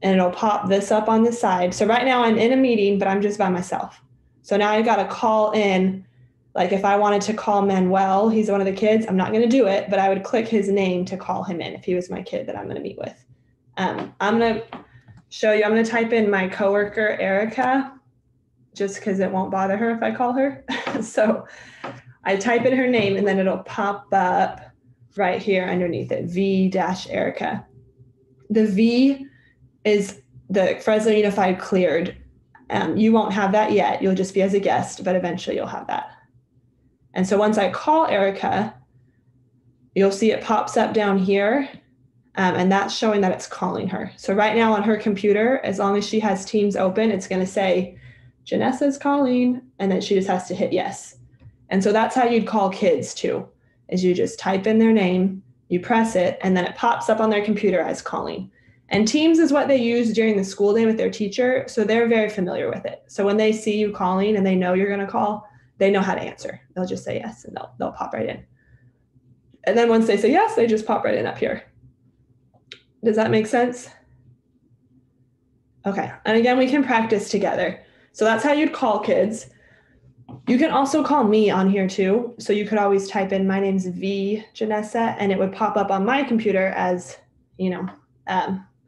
and it'll pop this up on the side. So right now I'm in a meeting, but I'm just by myself. So now I've got to call in, like if I wanted to call Manuel, he's one of the kids, I'm not going to do it, but I would click his name to call him in if he was my kid that I'm going to meet with. I'm going to show you, I'm going to type in my coworker, Erica, just because it won't bother her if I call her. So I type in her name and then it'll pop up right here underneath it, V-Erica. The V is the Fresno Unified cleared. You won't have that yet. You'll just be as a guest, but eventually you'll have that. And so once I call Erica, you'll see it pops up down here, and that's showing that it's calling her. So right now on her computer, as long as she has Teams open, it's going to say, Janessa's calling, and then she just has to hit yes. And so that's how you'd call kids too, is you just type in their name, you press it, and then it pops up on their computer as calling. And Teams is what they use during the school day with their teacher, so they're very familiar with it. So when they see you calling and they know you're going to call, they know how to answer. They'll just say yes, and they'll pop right in. And then once they say yes, they just pop right in up here. Does that make sense? Okay, and again, we can practice together. So that's how you'd call kids. You can also call me on here too. So you could always type in, my name's V Janessa, and it would pop up on my computer as,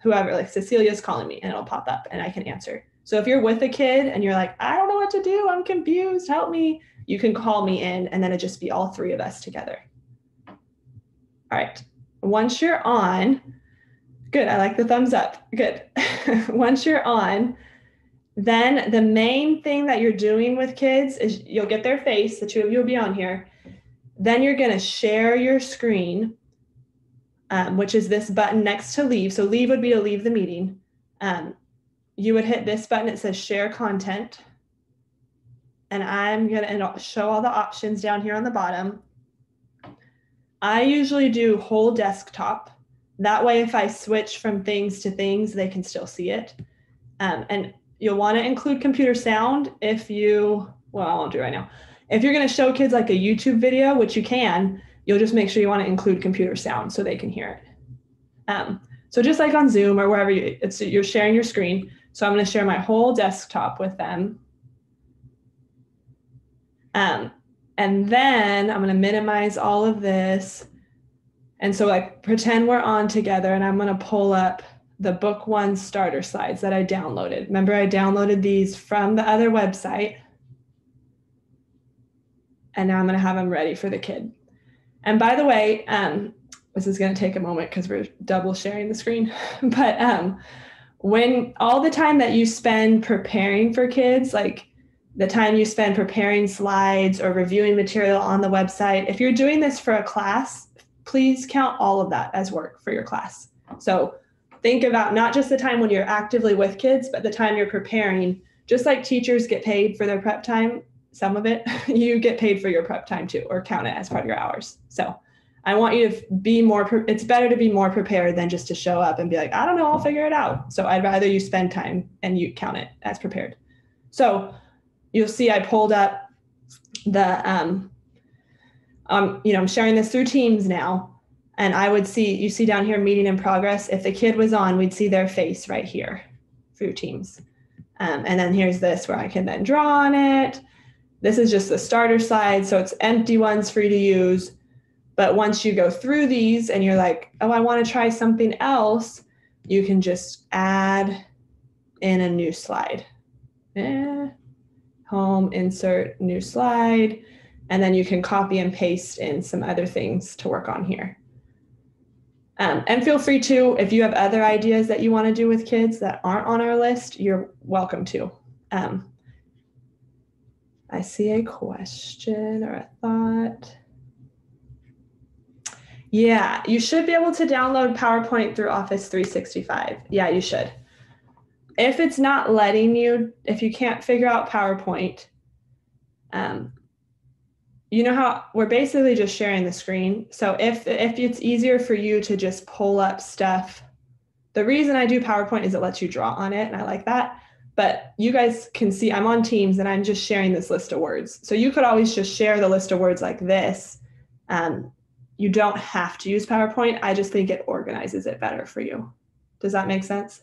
whoever, like Cecilia's calling me, and it'll pop up and I can answer. So if you're with a kid and you're like, I don't know what to do, I'm confused, help me, you can call me in, and then it'd just be all 3 of us together. All right, once you're on, good, I like the thumbs up, good. Once you're on, then the main thing that you're doing with kids is you'll get their face, the 2 of you will be on here. Then you're gonna share your screen. which is this button next to leave. So leave would be to leave the meeting. You would hit this button. It says share content. And I'm going to show all the options down here on the bottom. I usually do whole desktop. That way, if I switch from things to things, they can still see it. And you'll want to include computer sound if you, well, I won't do it right now. If you're going to show kids like a YouTube video, which you can, you'll just make sure you want to include computer sound so they can hear it. So just like on Zoom or wherever you're sharing your screen. So I'm going to share my whole desktop with them. And then I'm going to minimize all of this. And so like pretend we're on together, and I'm going to pull up the book 1 starter slides that I downloaded. Remember, I downloaded these from the other website. And now I'm going to have them ready for the kid. And by the way, this is going to take a moment because we're double sharing the screen. But when all the time that you spend preparing for kids, like the time you spend preparing slides or reviewing material on the website, if you're doing this for a class, please count all of that as work for your class. So think about not just the time when you're actively with kids, but the time you're preparing. Just like teachers get paid for their prep time, some of it, you get paid for your prep time too, or count it as part of your hours. So I want you to be more, it's better to be more prepared than just to show up and be like, I don't know, I'll figure it out. So I'd rather you spend time and you count it as prepared. So you'll see I pulled up the, I'm sharing this through Teams now, and I would see, you see down here, meeting in progress. If the kid was on, we'd see their face right here through Teams. And then here's this where I can then draw on it. This is just the starter slide, so it's empty ones for you to use. But once you go through these and you're like, oh, I want to try something else, you can just add in a new slide. Home, insert, new slide. And then you can copy and paste in some other things to work on here. And feel free to, if you have other ideas that you want to do with kids that aren't on our list, you're welcome to. I see a question or a thought. Yeah, you should be able to download PowerPoint through Office 365. Yeah, you should. If it's not letting you, if you can't figure out PowerPoint, you know how we're basically just sharing the screen. So if it's easier for you to just pull up stuff, the reason I do PowerPoint is it lets you draw on it, and I like that. But you guys can see I'm on Teams and I'm just sharing this list of words. So you could always just share the list of words like this. You don't have to use PowerPoint. I just think it organizes it better for you. Does that make sense?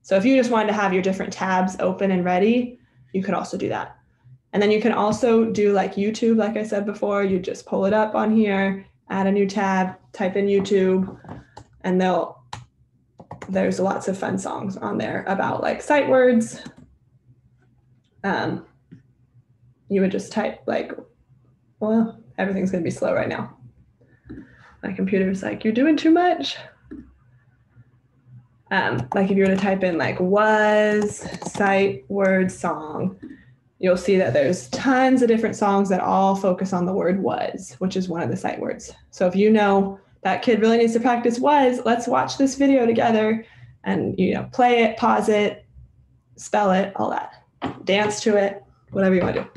So if you just wanted to have your different tabs open and ready, you could also do that. And then you can also do like YouTube, like I said before, you just pull it up on here, add a new tab, type in YouTube, and there's lots of fun songs on there about like sight words. You would just type like, well, everything's gonna be slow right now. My computer's like, you're doing too much. Like if you were to type in like was, sight word, song, you'll see that there's tons of different songs that all focus on the word was, which is one of the sight words. So if you know that kid really needs to practice was, let's watch this video together and, play it, pause it, spell it, all that. Dance to it, whatever you want to do.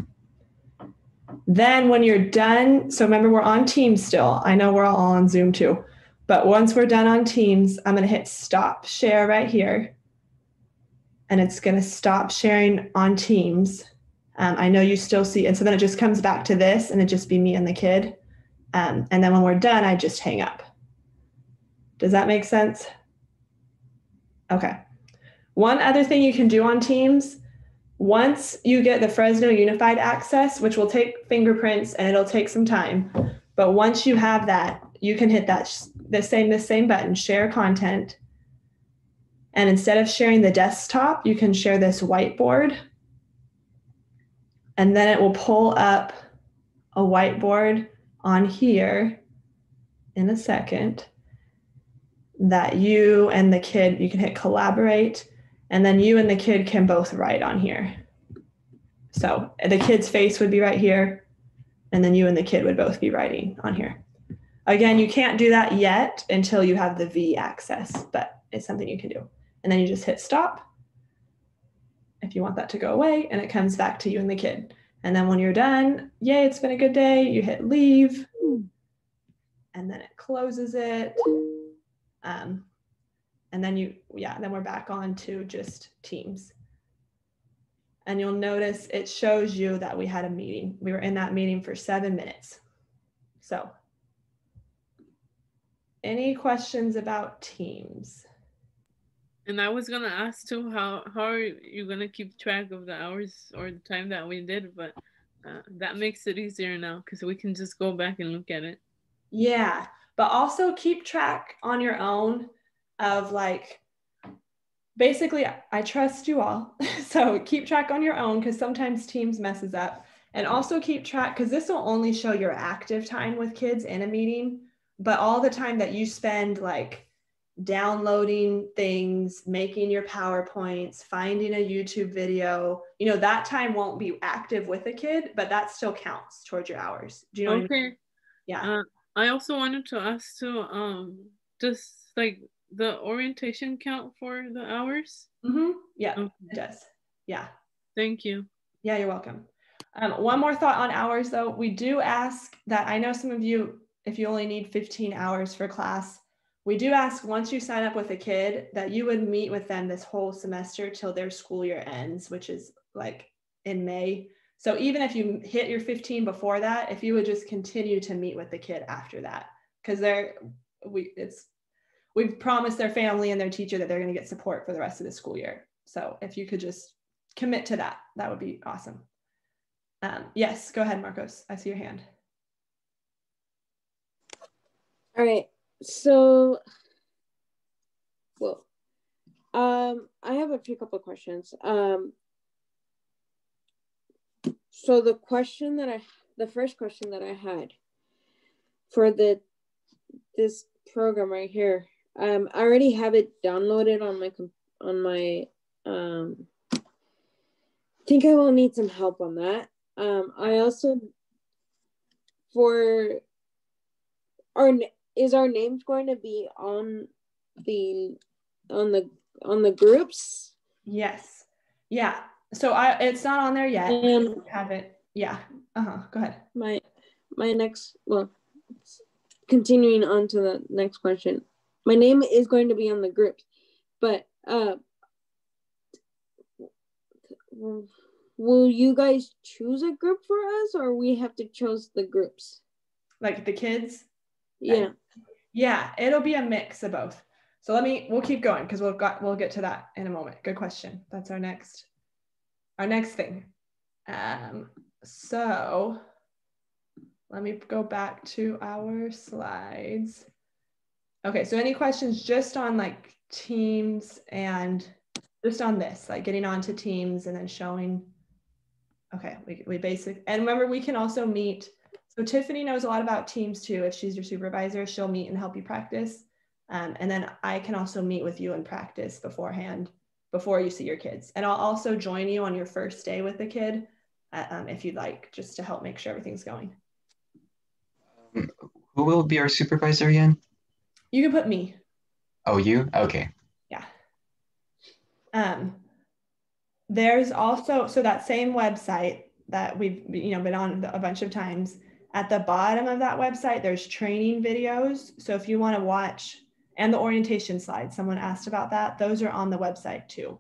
Then when you're done, so remember we're on Teams still. I know we're all on Zoom too, but once we're done on Teams, I'm going to hit stop share right here. And it's going to stop sharing on Teams. I know you still see, and so then it just comes back to this and it just be me and the kid. And then when we're done, I just hang up. Does that make sense? Okay. One other thing you can do on Teams, once you get the Fresno Unified access, which will take fingerprints and it'll take some time, but once you have that, you can hit the same button, share content. And instead of sharing the desktop, you can share this whiteboard. And then it will pull up a whiteboard on here in a second that you and the kid, you can hit collaborate, and then you and the kid can both write on here. So the kid's face would be right here, and then you and the kid would both be writing on here. Again, you can't do that yet until you have the V access, but it's something you can do. And then you just hit stop if you want that to go away, and it comes back to you and the kid. And then when you're done, yay, it's been a good day, you hit leave, and then it closes it. And then then we're back on to just Teams. And you'll notice it shows you that we had a meeting. We were in that meeting for 7 minutes. So any questions about Teams? And I was gonna ask too, how are you gonna keep track of the hours or the time that we did, but that makes it easier now because we can just go back and look at it. Yeah, but also keep track on your own of like, basically, I trust you all. So keep track on your own because sometimes Teams messes up. And also keep track, because this will only show your active time with kids in a meeting, but all the time that you spend like downloading things, making your PowerPoints, finding a YouTube video, that time won't be active with a kid, but that still counts towards your hours. Do you know what I mean? Yeah. I also wanted to ask too, just like the orientation count for the hours? Yeah, okay. It does. Yeah. Thank you. Yeah, you're welcome. One more thought on hours though. We do ask that, I know some of you, if you only need 15 hours for class, we do ask once you sign up with a kid that you would meet with them this whole semester till their school year ends, which is like in May. So even if you hit your 15 before that, if you would just continue to meet with the kid after that, because we've promised their family and their teacher that they're going to get support for the rest of the school year. So if you could just commit to that, that would be awesome. Yes, go ahead, Marcos. I see your hand. All right. So, I have a couple of questions. So the first question that I had for this program right here, I already have it downloaded on my I think I will need some help on that. I also, is our names going to be on the groups? Yes. Yeah. So it's not on there yet. And have it. Yeah. Go ahead. My next, continuing on to the next question. My name is going to be on the groups, but will you guys choose a group for us, or we have to choose the groups? Like the kids? Yeah. Yeah, it'll be a mix of both. So we'll keep going because we'll get to that in a moment. Good question. That's our next thing. So let me go back to our slides. Okay, so any questions just on like Teams and just on this, like getting onto Teams and then showing. Okay, we and remember we can also meet. So Tiffany knows a lot about Teams too. If she's your supervisor, she'll meet and help you practice. And then I can also meet with you and practice beforehand, before you see your kids. And I'll also join you on your first day with the kid if you'd like, just to help make sure everything's going. Who will be our supervisor again? You can put me. Oh, you? Okay. Yeah. There's also, so that same website that we've been on a bunch of times, at the bottom of that website, there's training videos. So if you want to watch, and the orientation slides, someone asked about that, those are on the website too.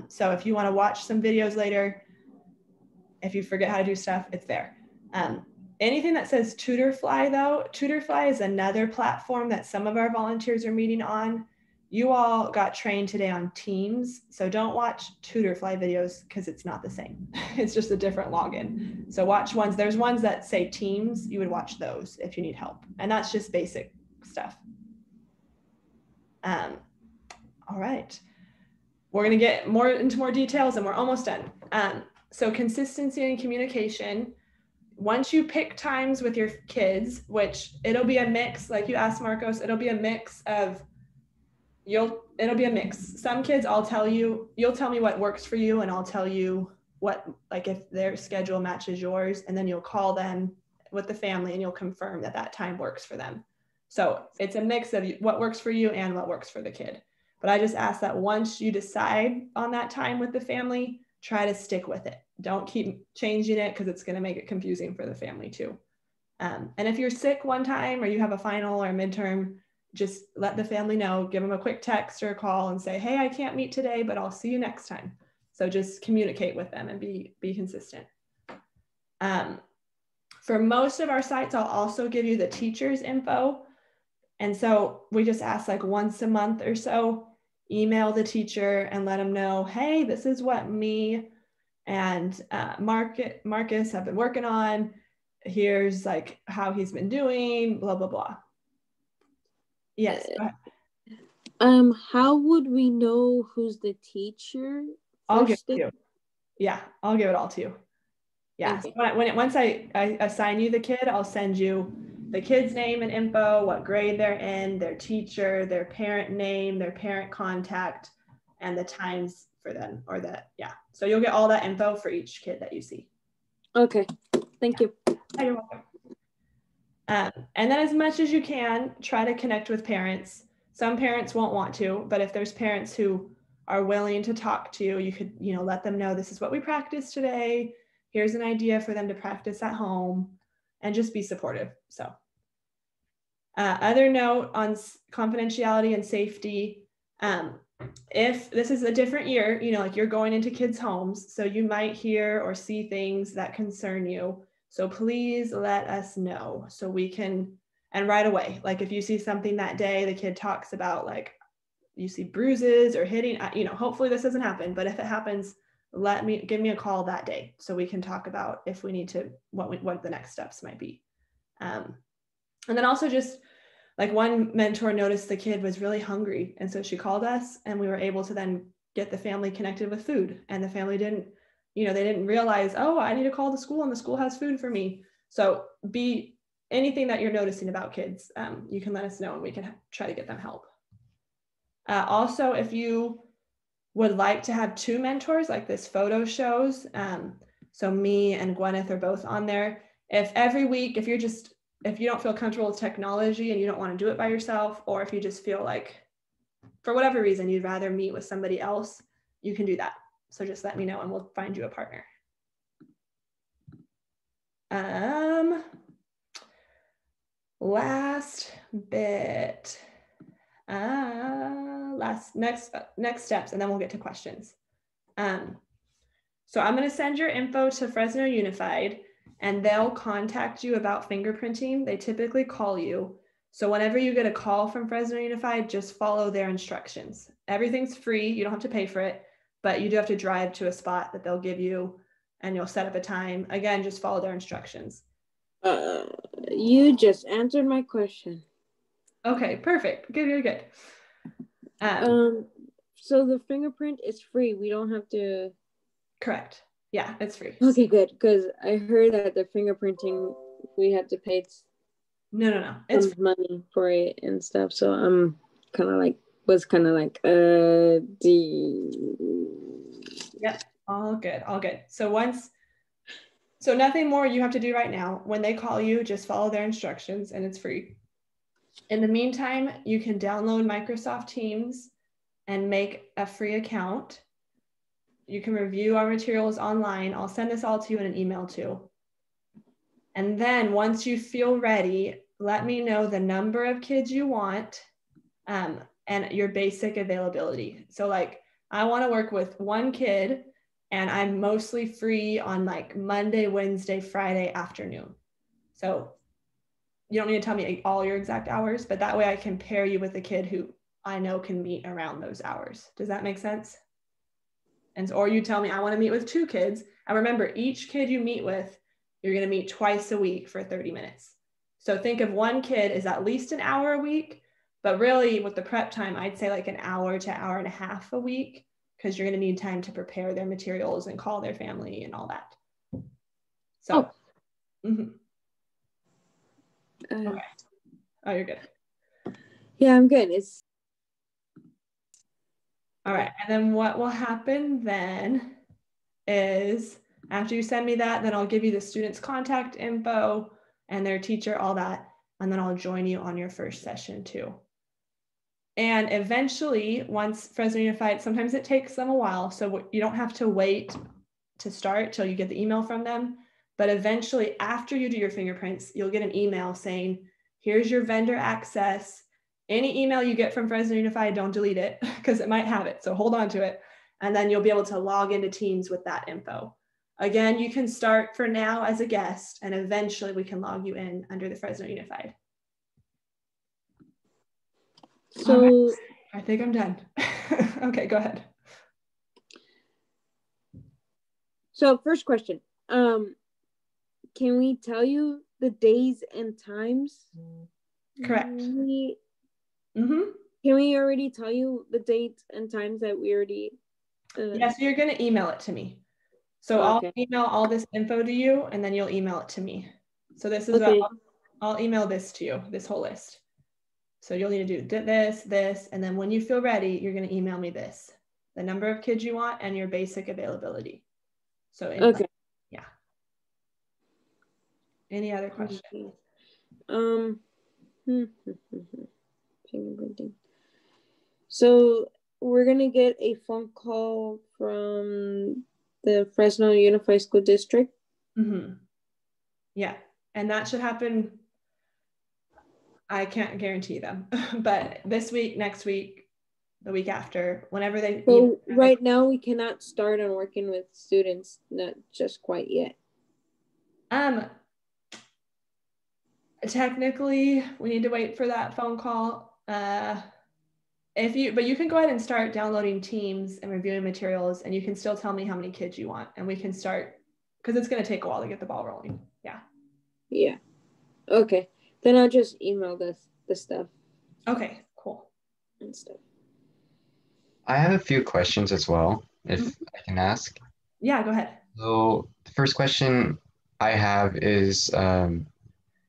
So if you want to watch some videos later, if you forget how to do stuff, it's there. Anything that says Tutorfly though, Tutorfly is another platform that some of our volunteers are meeting on. You all got trained today on Teams, so don't watch Tutorfly videos because it's not the same. It's just a different login. So watch ones, there's ones that say Teams, you would watch those if you need help. And that's just basic stuff. All right. We're gonna get into more details and we're almost done. So consistency and communication. Once you pick times with your kids, which it'll be a mix, like you asked Marcos, it'll be a mix of, it'll be a mix. Some kids you'll tell me what works for you and I'll tell you what, like if their schedule matches yours, and then you'll call them with the family and you'll confirm that that time works for them. So it's a mix of what works for you and what works for the kid. But I just ask that once you decide on that time with the family, try to stick with it. Don't keep changing it because it's going to make it confusing for the family too. And if you're sick one time or you have a final or a midterm, just let the family know, give them a quick text or a call and say, hey, I can't meet today, but I'll see you next time. So just communicate with them and be consistent. For most of our sites, I'll also give you the teacher's info. And so we just ask like once a month or so, email the teacher and let them know, hey, this is what me and Marcus have been working on. Here's like how he's been doing, blah, blah, blah. Yes, go ahead. How would we know who's the teacher? I'll give it to you. Yeah, I'll give it all to you. Yeah, so once I assign you the kid, I'll send you the kid's name and info, what grade they're in, their teacher, their parent name, their parent contact, and the times for them or that, yeah. So you'll get all that info for each kid that you see. Okay, thank you. Oh, you're welcome. And then as much as you can, try to connect with parents. Some parents won't want to, but if there's parents who are willing to talk to you, you could, let them know this is what we practiced today. Here's an idea for them to practice at home and just be supportive. So other note on confidentiality and safety, if this is a different year, like you're going into kids' homes, so you might hear or see things that concern you. So please let us know so we can, and right away, like if you see something that day, the kid talks about like you see bruises or hitting, hopefully this doesn't happen, but if it happens, give me a call that day so we can talk about if we need to, what the next steps might be. And then also just like one mentor noticed the kid was really hungry. And so she called us and we were able to then get the family connected with food, and the family didn't, they didn't realize, oh, I need to call the school and the school has food for me. So anything that you're noticing about kids, you can let us know and we can try to get them help. Also, if you would like to have 2 mentors like this photo shows, so me and Gwyneth are both on there. If every week, if you don't feel comfortable with technology and you don't want to do it by yourself, or if you just feel like for whatever reason you'd rather meet with somebody else, you can do that. So just let me know and we'll find you a partner. Last bit, next steps, and then we'll get to questions. So I'm going to send your info to Fresno Unified and they'll contact you about fingerprinting. They typically call you. So whenever you get a call from Fresno Unified, just follow their instructions. Everything's free. You don't have to pay for it, but you do have to drive to a spot that they'll give you and you'll set up a time. Again, just follow their instructions. You just answered my question. Okay, perfect. Good. So the fingerprint is free. We don't have to. Correct. Yeah, it's free. Okay, good. Because I heard that the fingerprinting, we had to pay No. It's money for it and stuff. So I'm Yep, all good. So nothing more you have to do right now. When they call you, just follow their instructions and it's free. In the meantime, you can download Microsoft Teams and make a free account. You can review our materials online. I'll send this all to you in an email too. And then once you feel ready, let me know the number of kids you want and your basic availability. So like, I want to work with 1 kid and I'm mostly free on like Monday, Wednesday, Friday afternoon. So you don't need to tell me all your exact hours, but that way I can pair you with a kid who I know can meet around those hours. Does that make sense? Or you tell me I want to meet with 2 kids. And remember, each kid you meet with, you're going to meet twice a week for 30 minutes. So think of 1 kid as at least an hour a week, but really with the prep time, I'd say like an hour to hour and a half a week, because you're going to need time to prepare their materials and call their family and all that. So, okay. Oh, you're good. Yeah, I'm good. All right. And then what will happen then is after you send me that, then I'll give you the student's contact info. and their teacher, all that. And then I'll join you on your first session too. And eventually, once Fresno Unified, sometimes it takes them a while. So you don't have to wait to start till you get the email from them. But eventually, after you do your fingerprints, you'll get an email saying, here's your vendor access. Any email you get from Fresno Unified, don't delete it because it might have it. So hold on to it. And then you'll be able to log into Teams with that info. Again, you can start for now as a guest, and eventually we can log you in under the Fresno Unified. So I think I'm done. Okay, go ahead. So first question, can we tell you the days and times? Correct. Can we already tell you the dates and times that we already? Yeah, so you're going to email it to me. So okay. I'll email all this info to you, and then you'll email it to me. So this is, okay. I'll email this to you, this whole list. So you'll need to do this, and then when you feel ready, you're going to email me this, the number of kids you want and your basic availability. So okay. Yeah. Any other questions? Fingerprinting. So we're gonna get a phone call from the Fresno Unified School District. Yeah, and that should happen. I can't guarantee them, but this week, next week, the week after, whenever they. So right now we cannot start on working with students, not just quite yet. Technically, we need to wait for that phone call. But you can go ahead and start downloading Teams and reviewing materials, and you can still tell me how many kids you want, and we can start, because it's going to take a while to get the ball rolling. Yeah. Yeah. Okay. Then I'll just email the stuff. Okay, cool. And stuff. I have a few questions as well, if I can ask. Yeah, go ahead. So the first question I have is,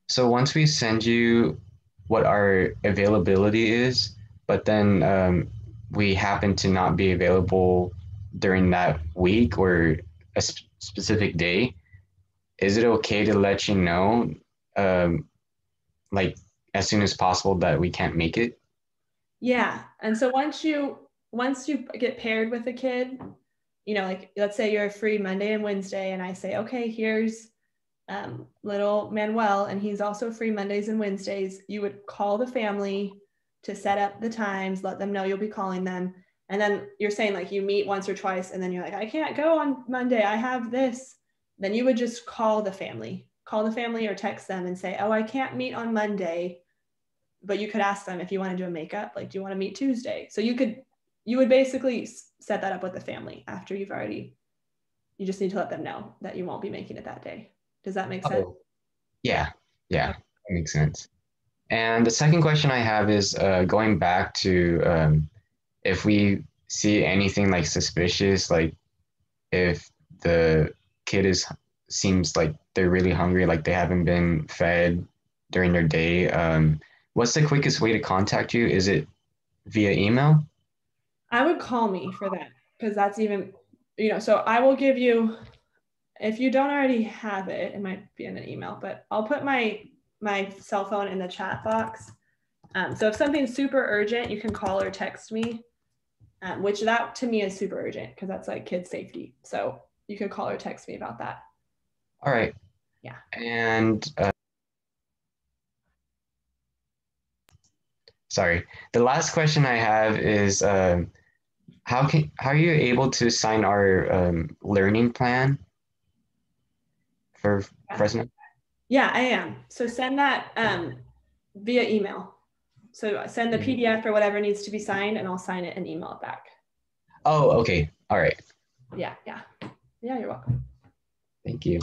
so once we send you what our availability is, but then we happen to not be available during that week or a specific day, is it okay to let you know, like as soon as possible, that we can't make it? Yeah, and so once you get paired with a kid, like let's say you're free Monday and Wednesday, and I say, okay, here's little Manuel, and he's also free Mondays and Wednesdays. You would call the family to set up the times, let them know you'll be calling them. And then you're saying like you meet once or twice, and then you're like, I can't go on Monday, I have this. Then you would just call the family or text them and say, oh, I can't meet on Monday. But you could ask them if you want to do a makeup, like, do you want to meet Tuesday? So you would basically set that up with the family after you just need to let them know that you won't be making it that day. Does that make sense? Yeah, that makes sense. And the second question I have is going back to if we see anything like suspicious, like if the kid seems like they're really hungry, like they haven't been fed during their day, what's the quickest way to contact you? Is it via email? I would call me for that, because that's even, so I will give you, if you don't already have it, it might be in an email, but I'll put my cell phone in the chat box. So if something's super urgent, you can call or text me, which that to me is super urgent because that's like kid safety. So you can call or text me about that. All right. Yeah. And sorry, the last question I have is how are you able to sign our learning plan for Fresno? Yeah, I am. So send that via email. So send the PDF or whatever needs to be signed, and I'll sign it and email it back. Oh, okay. All right. Yeah, you're welcome. Thank you.